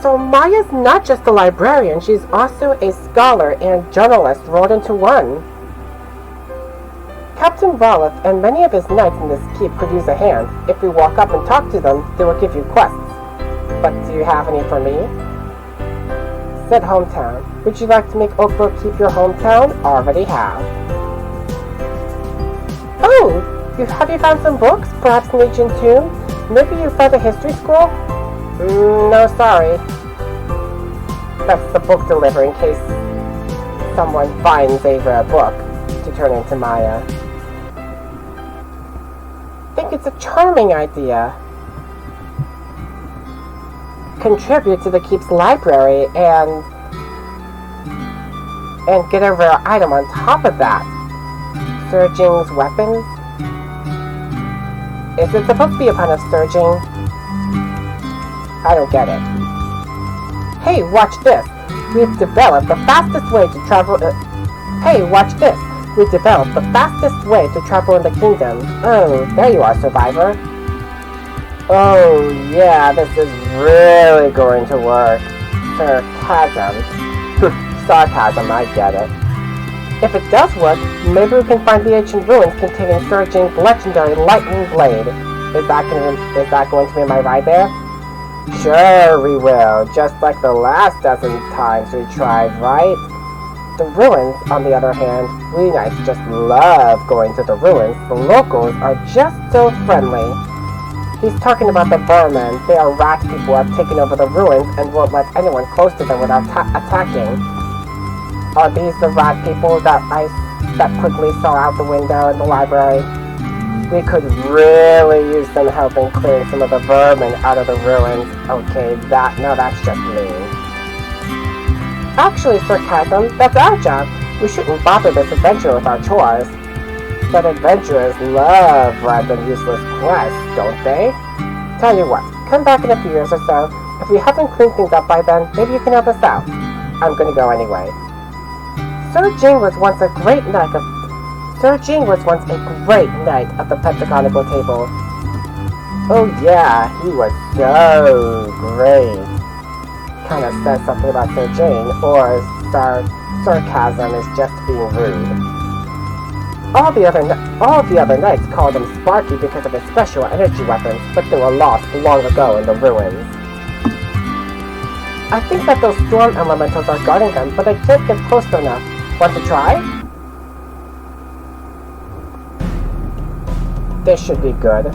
A: So Maya's not just a librarian, she's also a scholar and journalist rolled into one. Captain Roloff and many of his knights in this keep could use a hand. If we walk up and talk to them, they will give you quests. But do you have any for me? Said hometown. Would you like to make Oakwell Keep your hometown? Already have. Oh! Have you found some books? Perhaps an ancient tomb? Maybe you found a history scroll? No, sorry. That's the book delivery in case someone finds a rare book to turn into Maya. I think it's a charming idea. Contribute to the Keep's library and get a rare item on top of that. Surging's weapons? Is it supposed to be a pun of Surging? I don't get it. Hey, watch this. We've developed the fastest way to travel... Hey, watch this. We've developed the fastest way to travel in the kingdom. Oh, there you are, survivor. Oh, yeah, this is really going to work. Sarcasm. Sarcasm, I get it. If it does work, maybe we can find the ancient ruins containing Surging's legendary lightning blade. Is that going to be my ride there? Sure we will, just like the last dozen times we tried, right? The ruins, on the other hand, we knights just love going to the ruins. The locals are just so friendly. He's talking about the vermin. They are rat people who have taken over the ruins and won't let anyone close to them without attacking. Are these the rat people that quickly saw out the window in the library? We could really use some help in clearing some of the vermin out of the ruins. Okay, that's just mean. Actually, Sarcasm, that's our job. We shouldn't bother this adventurer with our chores. But adventurers love random useless quests, don't they? Tell you what, come back in a few years or so. If we haven't cleaned things up by then, maybe you can help us out. I'm gonna go anyway. Surging was once a great knight of the Pentagonical table. Oh yeah, he was so great. kind of says something about Sir Jane, or sarcasm is just being rude. All the other knights called him Sparky because of his special energy weapons, but they were lost long ago in the ruins. I think that those storm elementals are guarding them, but I can't get close enough. Want to try? This should be good.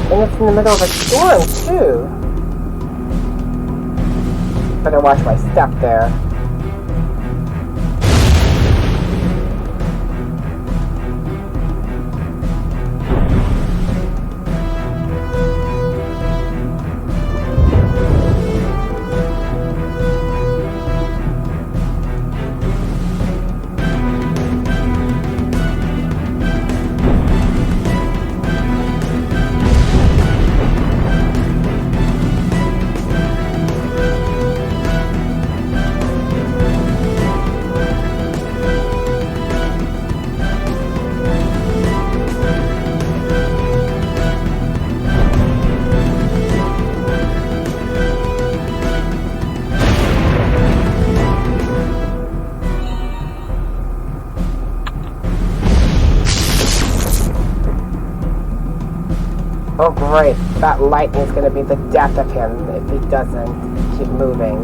A: And it's in the middle of a storm, too. Better watch my step there. Oh great, that lightning is going to be the death of him if he doesn't keep moving.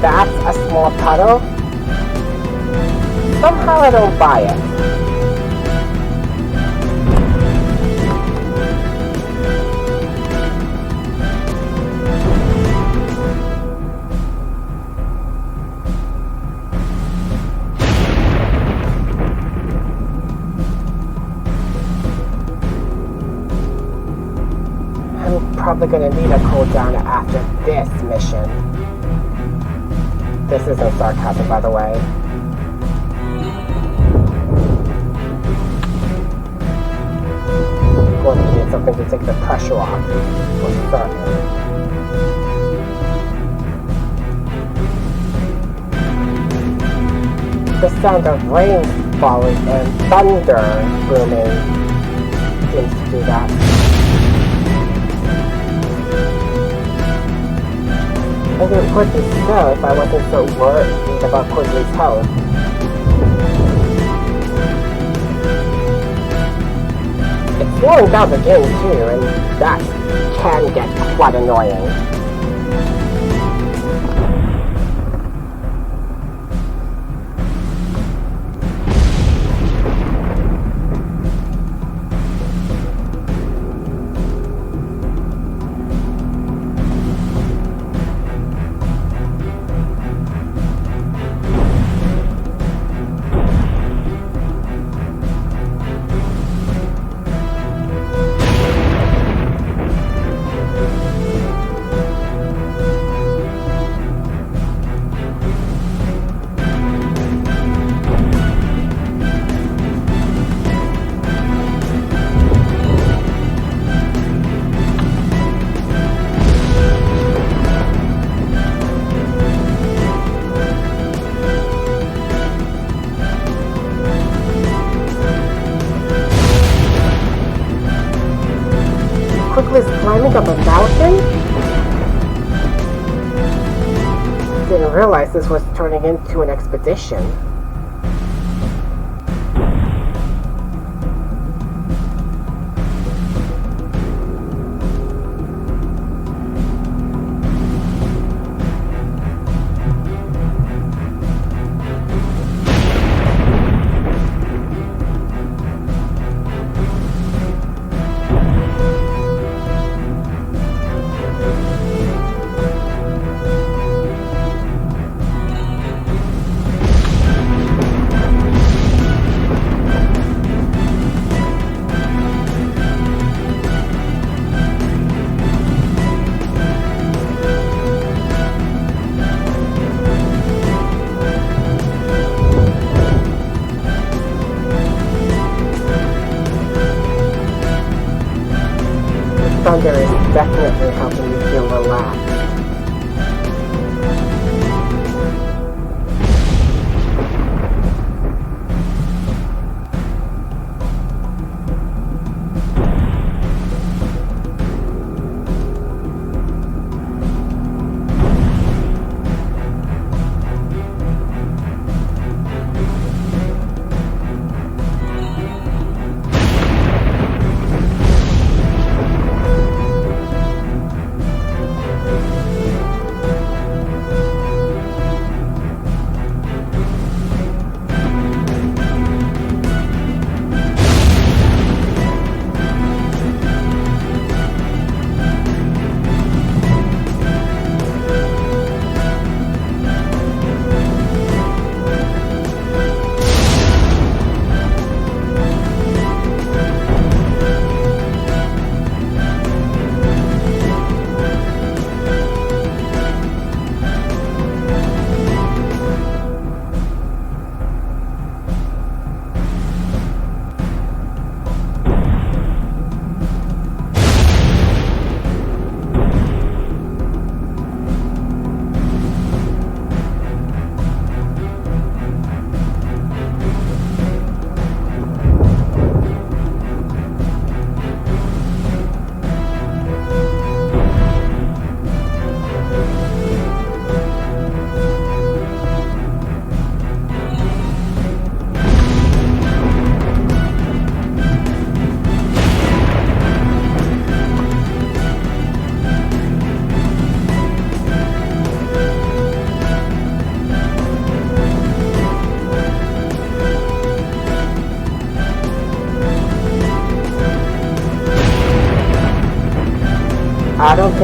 A: That's a small puddle? Somehow I don't buy it. I'm probably gonna need a cooldown after this mission. This isn't sarcasm, by the way. Going to need something to take the pressure off. For certain. The sound of rain falling and thunder booming seems to do that. And it would be so if I wasn't so worried about Quigley's health. It's slowing down the game too, and that can get quite annoying. Quigley's climbing up a mountain? Didn't realize this was turning into an expedition.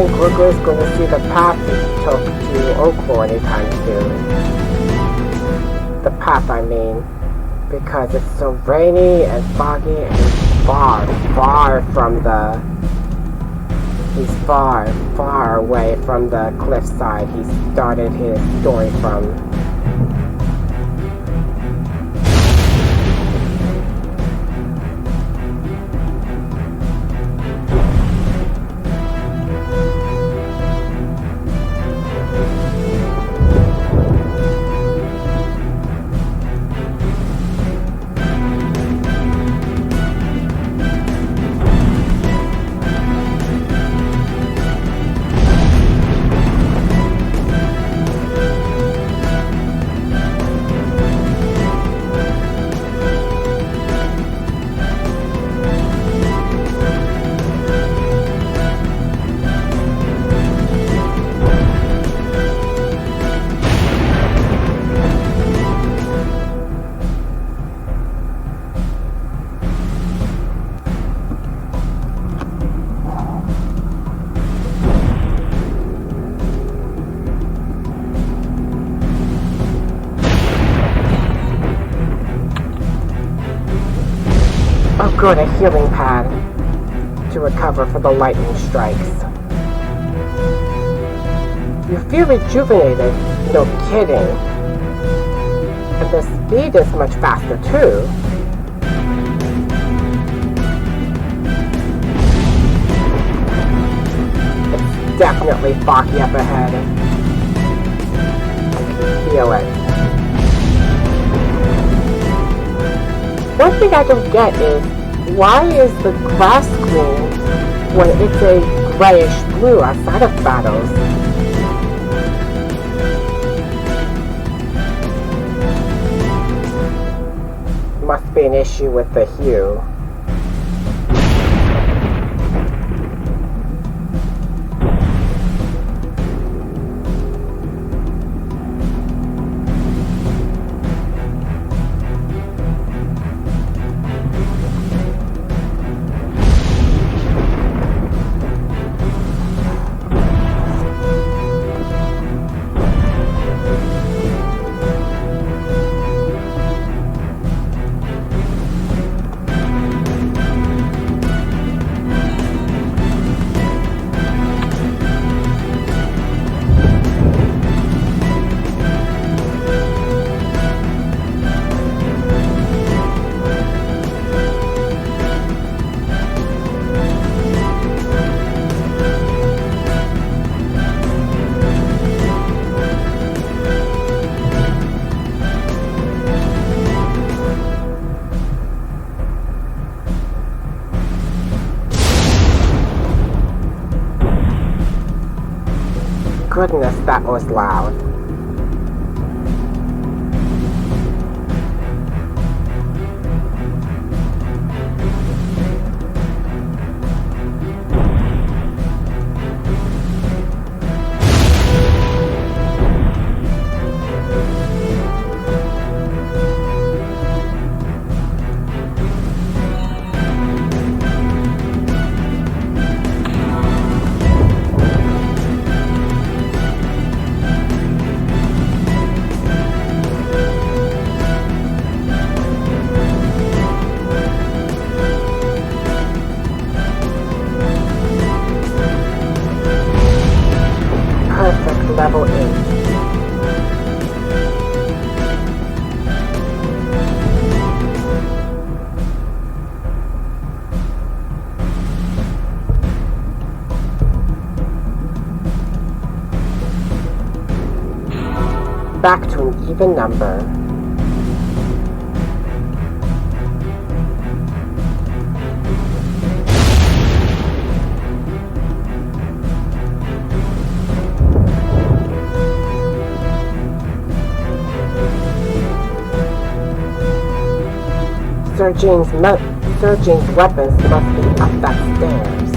A: think Quigley's going to see the path he took to Oakville anytime soon. The path, I mean. Because it's so rainy and foggy and far from the... He's far away from the cliffside he started his story from. Oh good, a healing pad to recover for the lightning strikes. You feel rejuvenated, no kidding. And the speed is much faster too. It's definitely foggy up ahead. I can feel it. One thing I don't get is, why is the grass green when it's a grayish blue outside of battles? Must be an issue with the hue. Goodness, that was loud. Level 8. Back to an even number. Sir Jane's weapons must be up that stairs.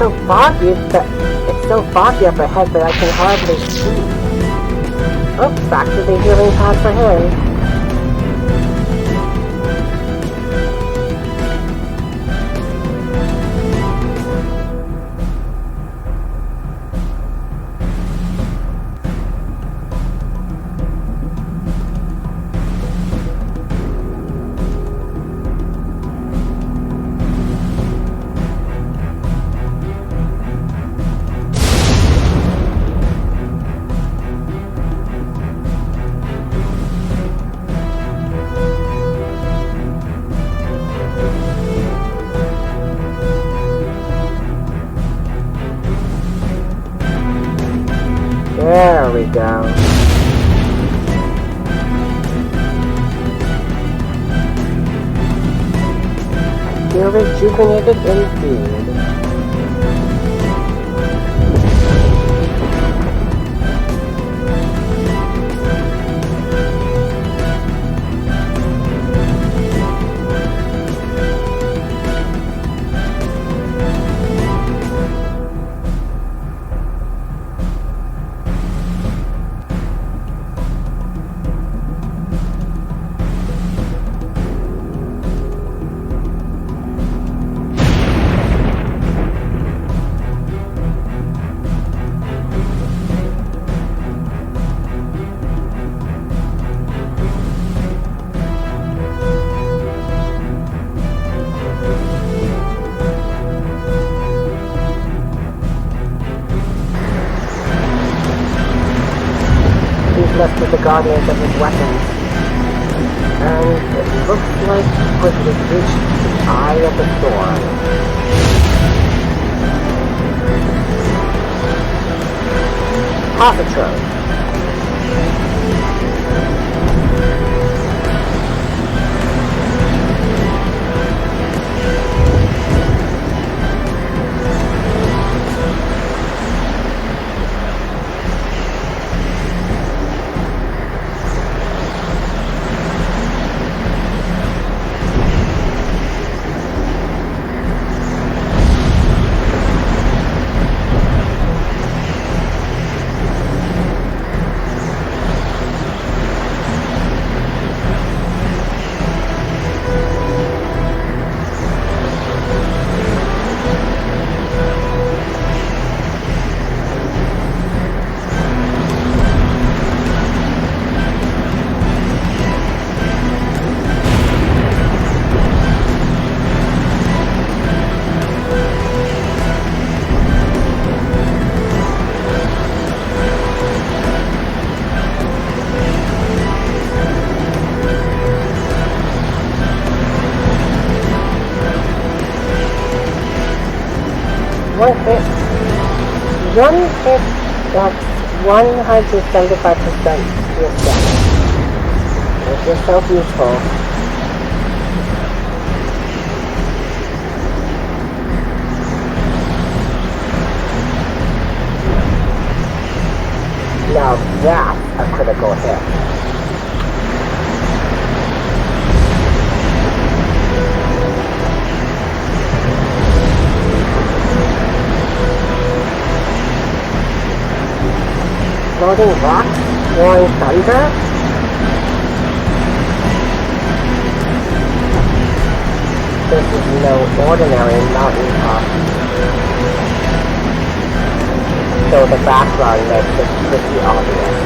A: so foggy that it's so foggy up ahead that I can hardly see. Oh, back to the healing pad for him. There we go. I feel rejuvenated indeed. Left with the guardians of his weapons, and it looks like we've reached the eye of the storm. Positrone. One hit, that's 175% your damage, which is so useful. Now that's a critical hit. Floating rocks, roaring thunder. This is no ordinary mountaintop. So the background makes it pretty obvious.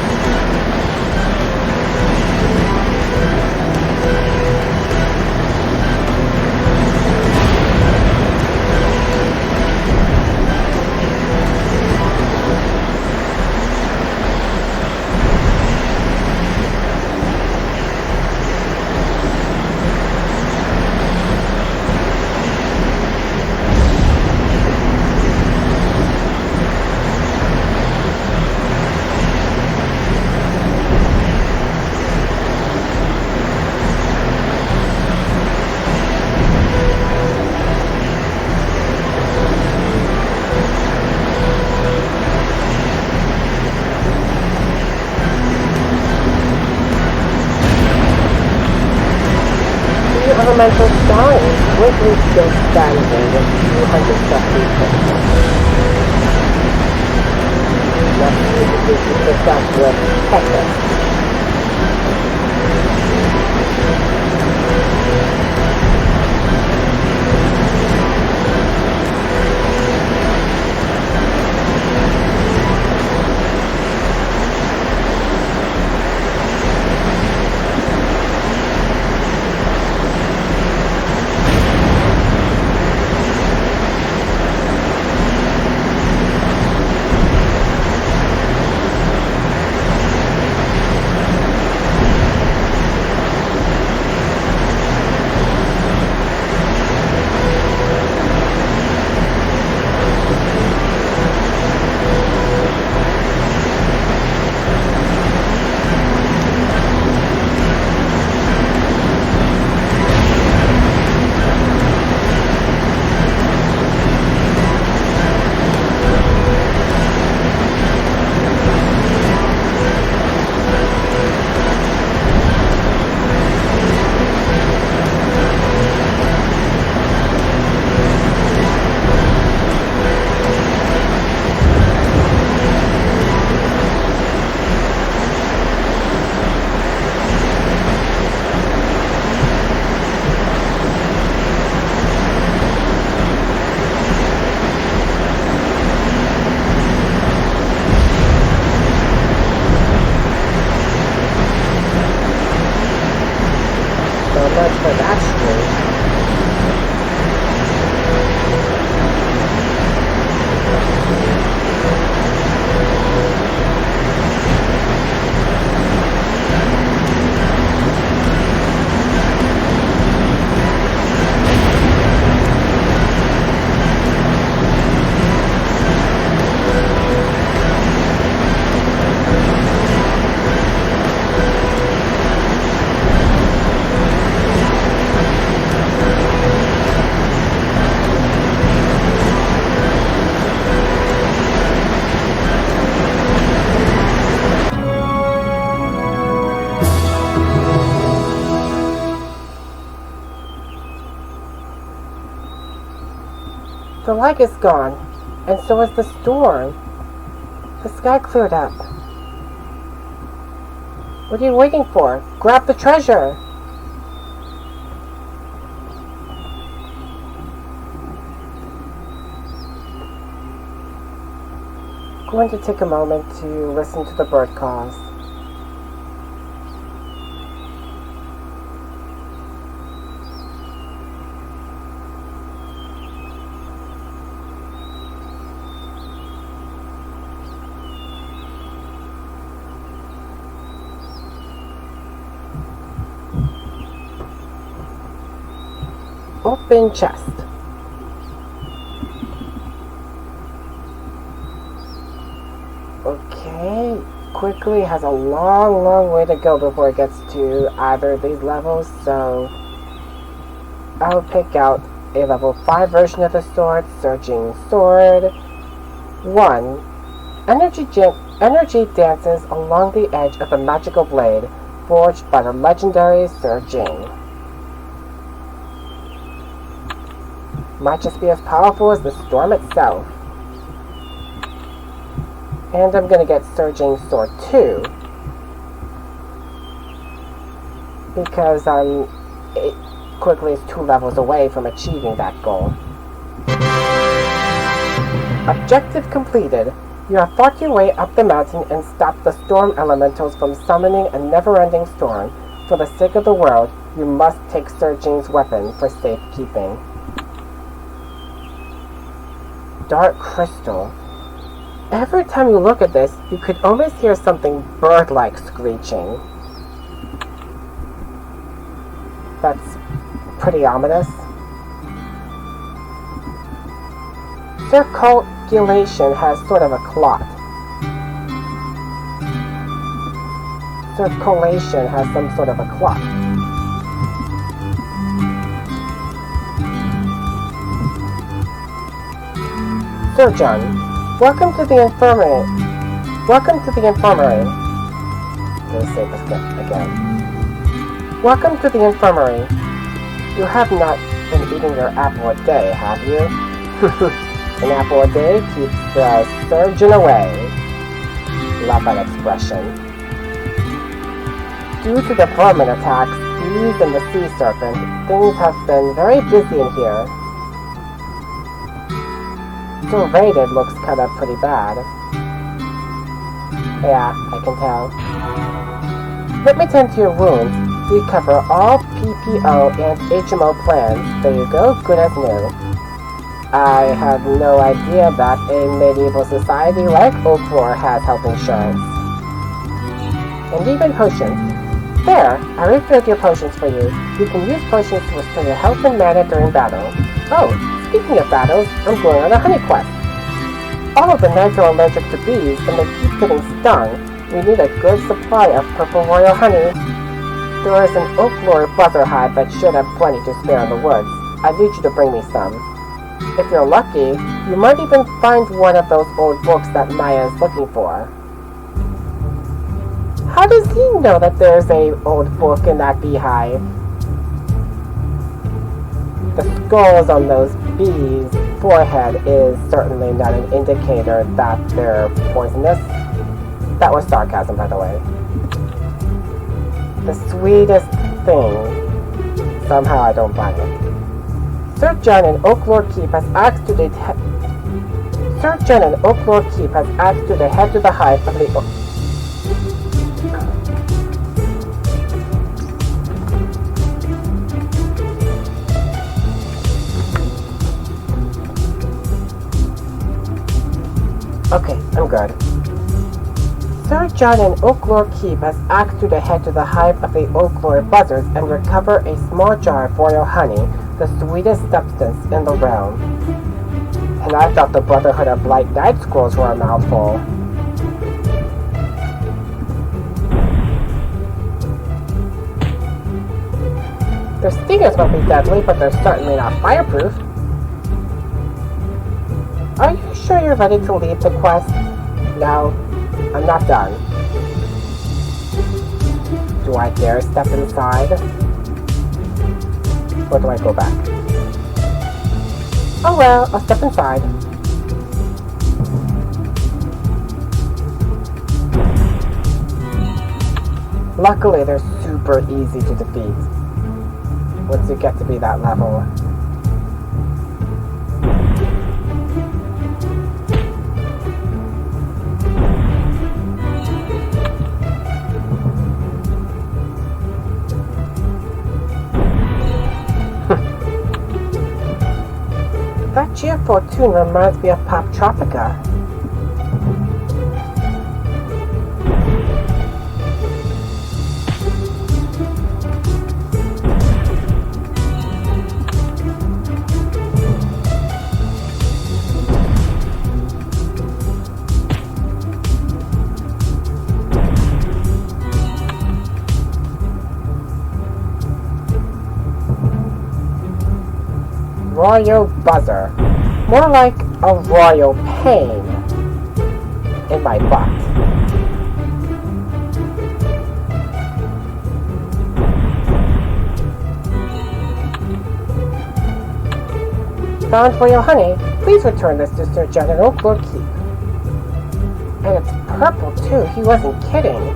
A: elemental dying quickly still standing with 270 points. Let's see if we can pick up with Pecker. The light is gone, and so is the storm. The sky cleared up. What are you waiting for? Grab the treasure! I'm going to take a moment to listen to the bird calls. Open chest. Okay, quickly has a long way to go before it gets to either of these levels, so I'll pick out a level 5 version of the sword, Surging Sword. 1. Energy dances along the edge of the magical blade, forged by the legendary Surging. Might just be as powerful as the storm itself. And I'm gonna get Surging Sword 2. Because it quickly is 2 levels away from achieving that goal. Objective completed. You have fought your way up the mountain and stopped the storm elementals from summoning a never-ending storm. For the sake of the world, you must take Surging's weapon for safekeeping. Dark crystal. Every time you look at this, you could almost hear something bird-like screeching. That's pretty ominous. Circulation has sort of a clot. Circulation has some sort of a clot. Surgeon, welcome to the infirmary. Welcome to the infirmary. I'm gonna say this again. Welcome to the infirmary. You have not been eating your apple a day, have you? An apple a day keeps the surgeon away. Love that expression. Due to the vermin attacks, bees and the sea serpent, things have been very busy in here. So raided looks kind of pretty bad. Yeah, I can tell. Let me tend to your wounds. We cover all PPO and HMO plans. There you go, good as new. I had no idea that a medieval society like Oaklore has health insurance. And even potions. There, I refilled your potions for you. You can use potions to restore your health and mana during battle. Oh, speaking of battles, I'm going on a honey quest. All of the knights are allergic to bees and they keep getting stung. We need a good supply of purple royal honey. There is an Oaklore buzzer hive that should have plenty to spare in the woods. I need you to bring me some. If you're lucky, you might even find one of those old books that Maya is looking for. How does he know that there's an old book in that beehive? The skulls on those bees' forehead is certainly not an indicator that they're poisonous. That was sarcasm, by the way. The sweetest thing. Somehow I don't buy it. Sir John and Oaklore Keep has asked to the head to the hive of the Okay, I'm good. Sir John and Oaklore Keep has asked you to head to the hive of the Oaklore buzzards and recover a small jar of royal honey, the sweetest substance in the realm. And I thought the Brotherhood of Light Night Scrolls were a mouthful. Their stingers might be deadly, but they're certainly not fireproof. Are you sure you're ready to leave the quest? No, I'm not done. Do I dare step inside? Or do I go back? Oh well, I'll step inside. Luckily, they're super easy to defeat once you get to be that level. That cheerful tune reminds me of Pop Tropica. Royal buzzer. More like a royal pain in my butt. Found royal honey. Please return this to Sir John and Oaklore Keep. And it's purple too. He wasn't kidding.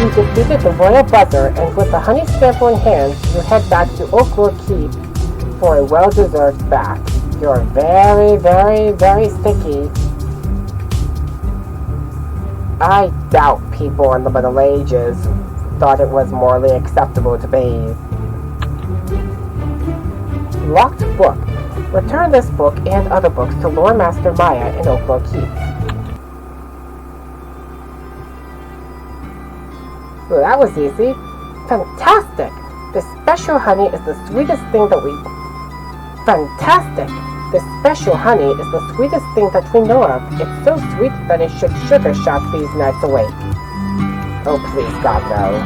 A: You defeated the royal buzzer, and with the honey sample in hand, you head back to Oaklore Keep for a well-deserved bath. You're very, very, very sticky. I doubt people in the Middle Ages thought it was morally acceptable to bathe. Locked book. Return this book and other books to Lore Master Maya in Oaklore Keep. Well, that was easy. Fantastic! This special honey is the sweetest thing that we... Fantastic! This special honey is the sweetest thing that we know of. It's so sweet that it should sugar shock these nights awake. Oh, please, God, no.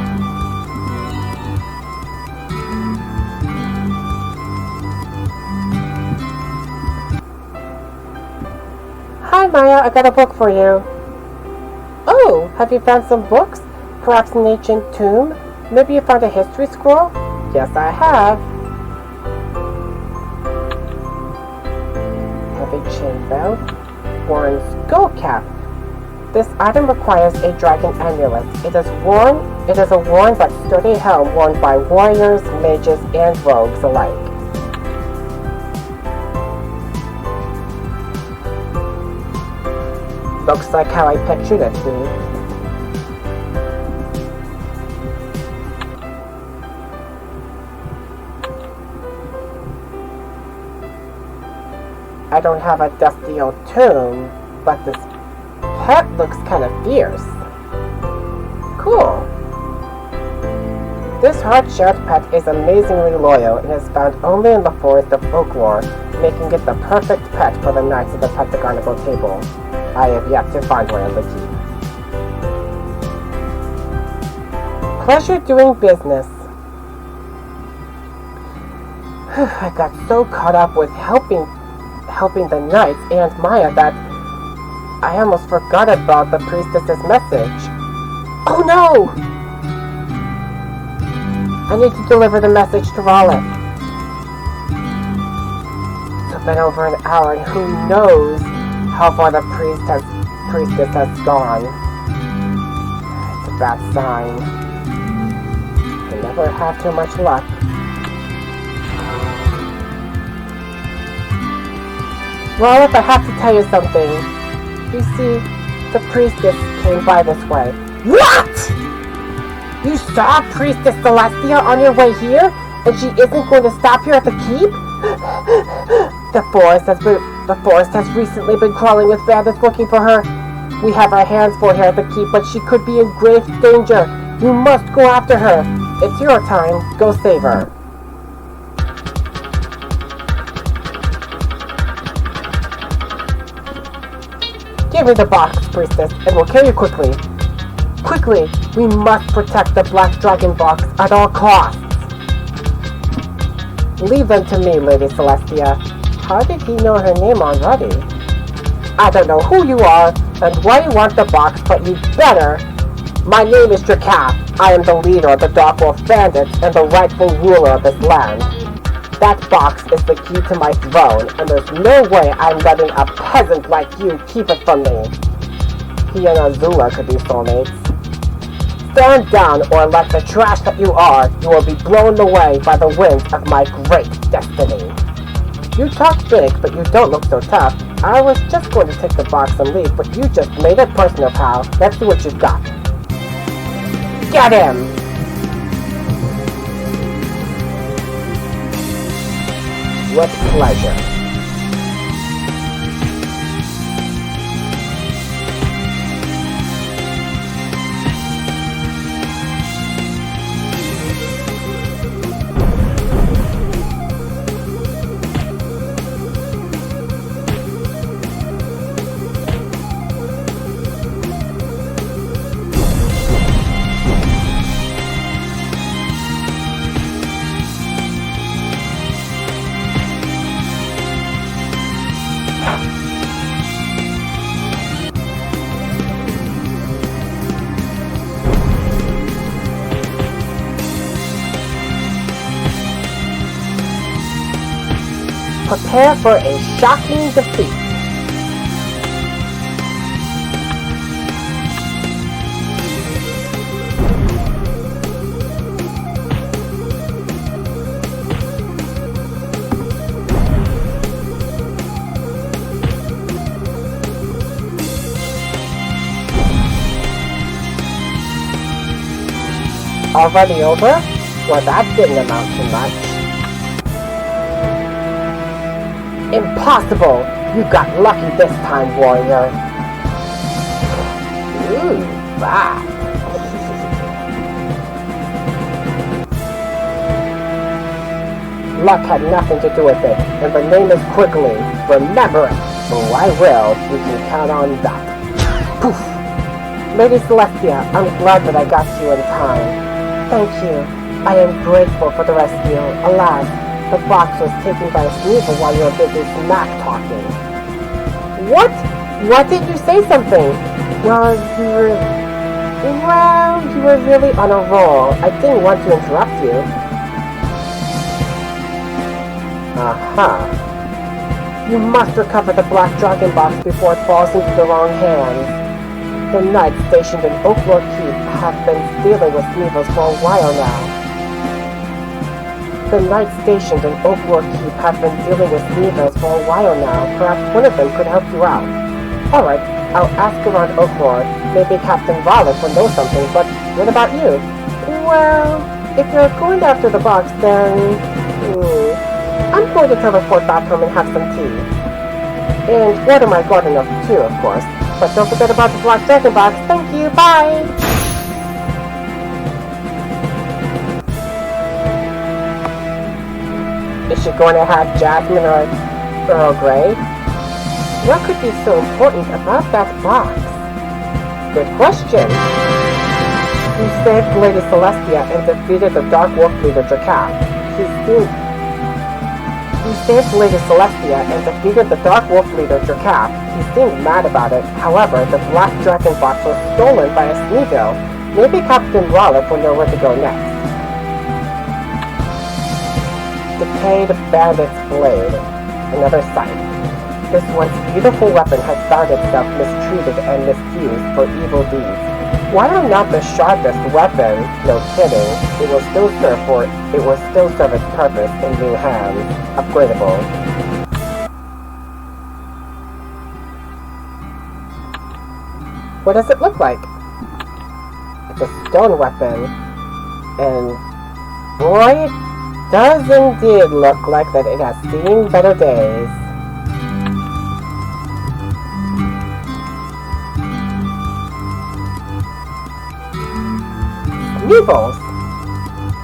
A: Hi, Maya, I got a book for you. Oh, Have you found some books? Perhaps an ancient tomb? Maybe you found a history scroll? Yes, I have. Heavy chain belt. Worn skull cap. This item requires a dragon amulet. It is a worn but sturdy helm worn by warriors, mages, and rogues alike. Looks like how I pictured it to be. I don't have a dusty old tomb, but this pet looks kind of fierce. Cool. This heart-shelled pet is amazingly loyal and is found only in the forest of Folklore, making it the perfect pet for the knights of the Pentagonal table. I have yet to find one in the keep. Pleasure doing business. I got so caught up with helping the knights and Maya that I almost forgot about the priestess's message. Oh no! I need to deliver the message to Rollick. It's been over an hour and who knows how far the priestess has gone. It's a bad sign. I never have too much luck. Rollick, I have to tell you something. You see, the priestess came by this way. What?! You saw Priestess Celestia on your way here, and she isn't going to stop here at the keep? The forest has recently been crawling with bandits looking for her. We have our hands full here at the keep, but she could be in grave danger. You must go after her. It's your time. Go save her. Give me the box, Priestess, and we'll kill you quickly. Quickly! We must protect the Black Dragon box at all costs! Leave them to me, Lady Celestia. How did he know her name already? I don't know who you are and why you want the box, but you better! My name is Drakath. I am the leader of the Dark Wolf Bandits and the rightful ruler of this land. That box is the key to my throne, and there's no way I'm letting a peasant like you keep it from me. He and Azula could be soulmates. Stand down, or like the trash that you are, you will be blown away by the winds of my great destiny. You talk big, but you don't look so tough. I was just going to take the box and leave, but you just made it personal, pal. Let's see what you've got. Get him! With pleasure. Prepare for a shocking defeat. Already over? Well, that didn't amount to much. Impossible! You got lucky this time, warrior. Ooh, bad. Luck had nothing to do with it, and the name is Quickly. Remember it. Oh, I will. You can count on that. Poof! Lady Celestia, I'm glad that I got to you in time. Thank you. I am grateful for the rescue. Alas, the box was taken by a sneaker while you were busy smack talking. What? Why didn't you say something? Well, Well, you were really on a roll. I didn't want to interrupt you. Aha. You must recover the black dragon box before it falls into the wrong hands. The knights stationed in Oaklore Keep have been dealing with Sneevils for a while now. The knights stationed in Oaklore Keep have been dealing with Sneevils for a while now. Perhaps one of them could help you out. Alright, I'll ask around Oaklore. Maybe Captain Rollick will know something, but what about you? Well, if you're going after the box, then... I'm going to teleport back home and have some tea. And water my garden up too, of course. But don't forget about the black dragon box. Thank you, bye! Is she going to have Jasmine or Earl Grey? What could be so important about that box? Good question. You saved Lady Celestia and defeated the Dark Wolf leader Drakaf. You saved Lady Celestia and defeated the Dark Wolf leader Drakaf. He seemed mad about it. However, the Black Dragon box was stolen by a Sneevil. Maybe Captain Rollick will know where to go next. Decayed Bandit's Blade. Another sight. This once beautiful weapon has found itself mistreated and misused for evil deeds. While not the sharpest weapon, no kidding, it will still serve its purpose in new hands. Upgradable. What does it look like? It's a stone weapon. And boy, it does indeed look like that it has seen better days. Sneevils!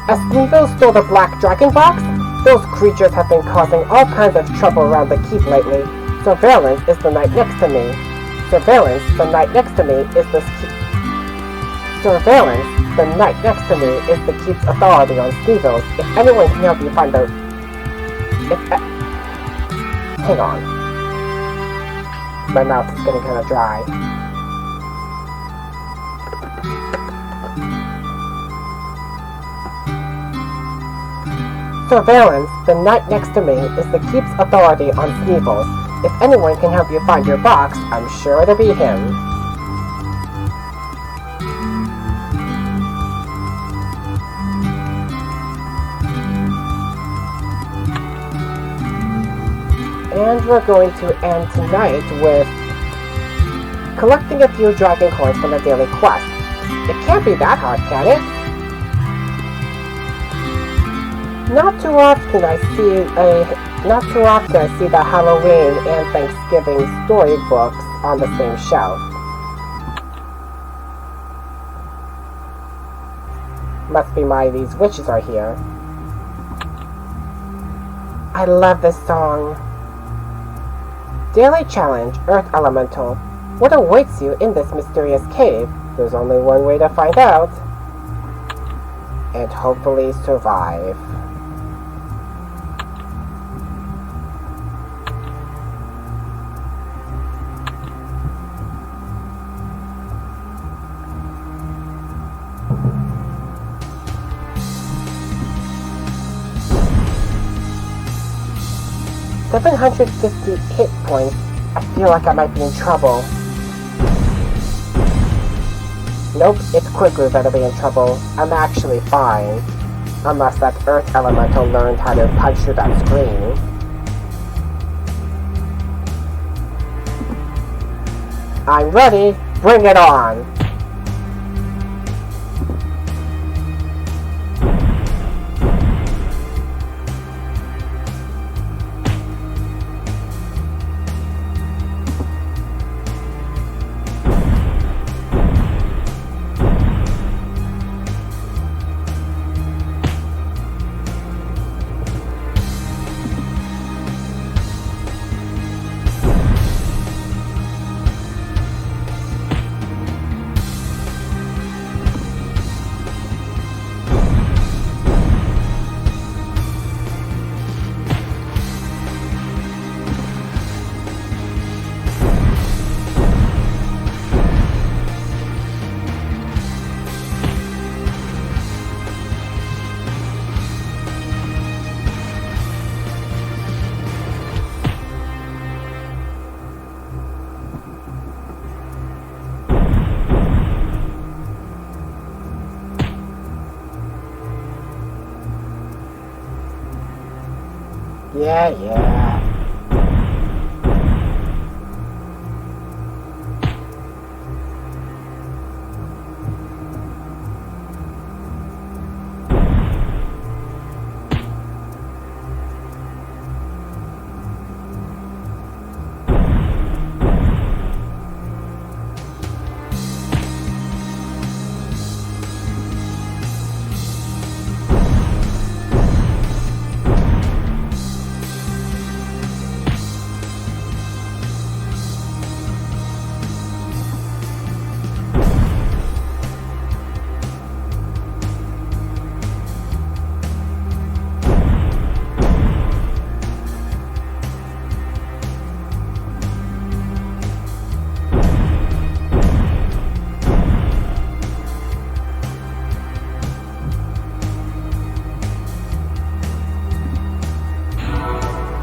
A: A Sneevil stole the black dragon box? Those creatures have been causing all kinds of trouble around the keep lately. Surveillance is the knight next to me. Surveillance, the knight next to me is the keep's authority on Sneevils. If anyone can help you find the... Hang on. My mouth is getting kind of dry. Surveillance, the knight next to me, is the keep's authority on Sneevils. If anyone can help you find your box, I'm sure it'll be him. And we're going to end tonight with collecting a few dragon coins from the daily quest. It can't be that hard, can it? Not too often I see the Halloween and Thanksgiving storybooks on the same shelf. Must be why these witches are here. I love this song. Daily challenge, Earth Elemental. What awaits you in this mysterious cave? There's only one way to find out. And hopefully survive. $750 hit points. I feel like I might be in trouble. Nope, it's Quigloo that'll be in trouble. I'm actually fine. Unless that Earth Elemental learned how to punch through that screen. I'm ready! Bring it on! Yeah.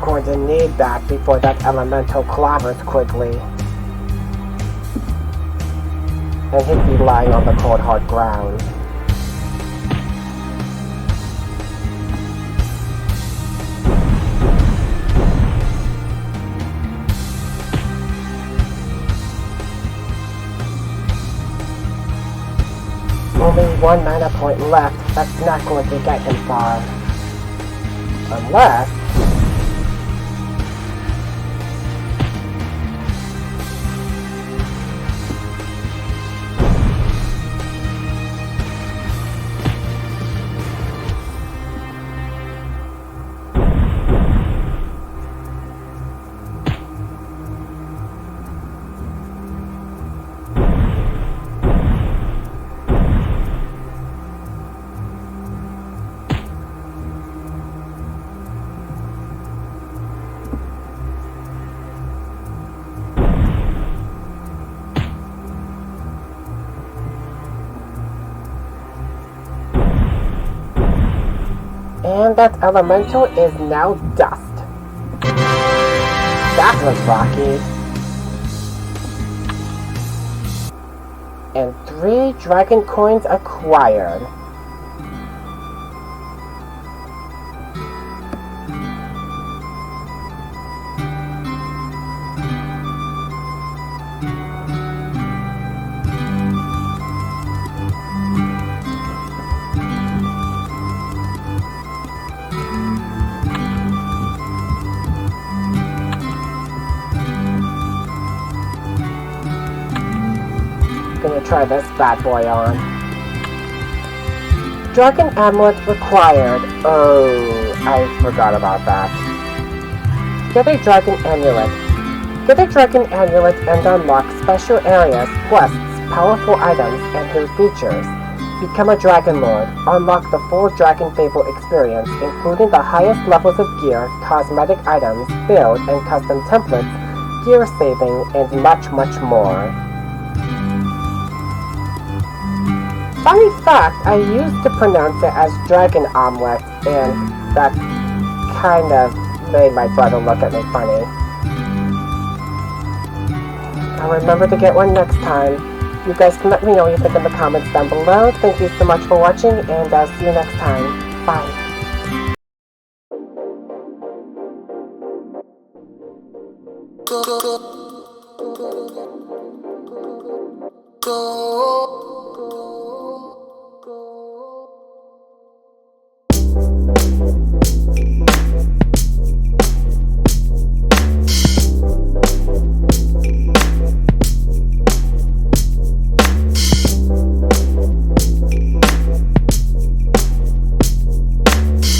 A: Going to need that before that elemental clobbers quickly. And he'd be lying on the cold hard ground. Only one mana point left. That's not going to get him far. Unless... And that elemental is now dust. That was rocky. And 3 dragon coins acquired. Gonna try this bad boy on. Dragon amulet required. Oh, I forgot about that. Get a dragon amulet. Get a dragon amulet and unlock special areas, quests, powerful items, and new features. Become a dragon lord. Unlock the full DragonFable experience, including the highest levels of gear, cosmetic items, build and custom templates, gear saving, and much more. Funny fact, I used to pronounce it as dragon omelet, and that kind of made my brother look at me funny. I'll remember to get one next time. You guys can let me know what you think in the comments down below. Thank you so much for watching, and I'll see you next time. Bye.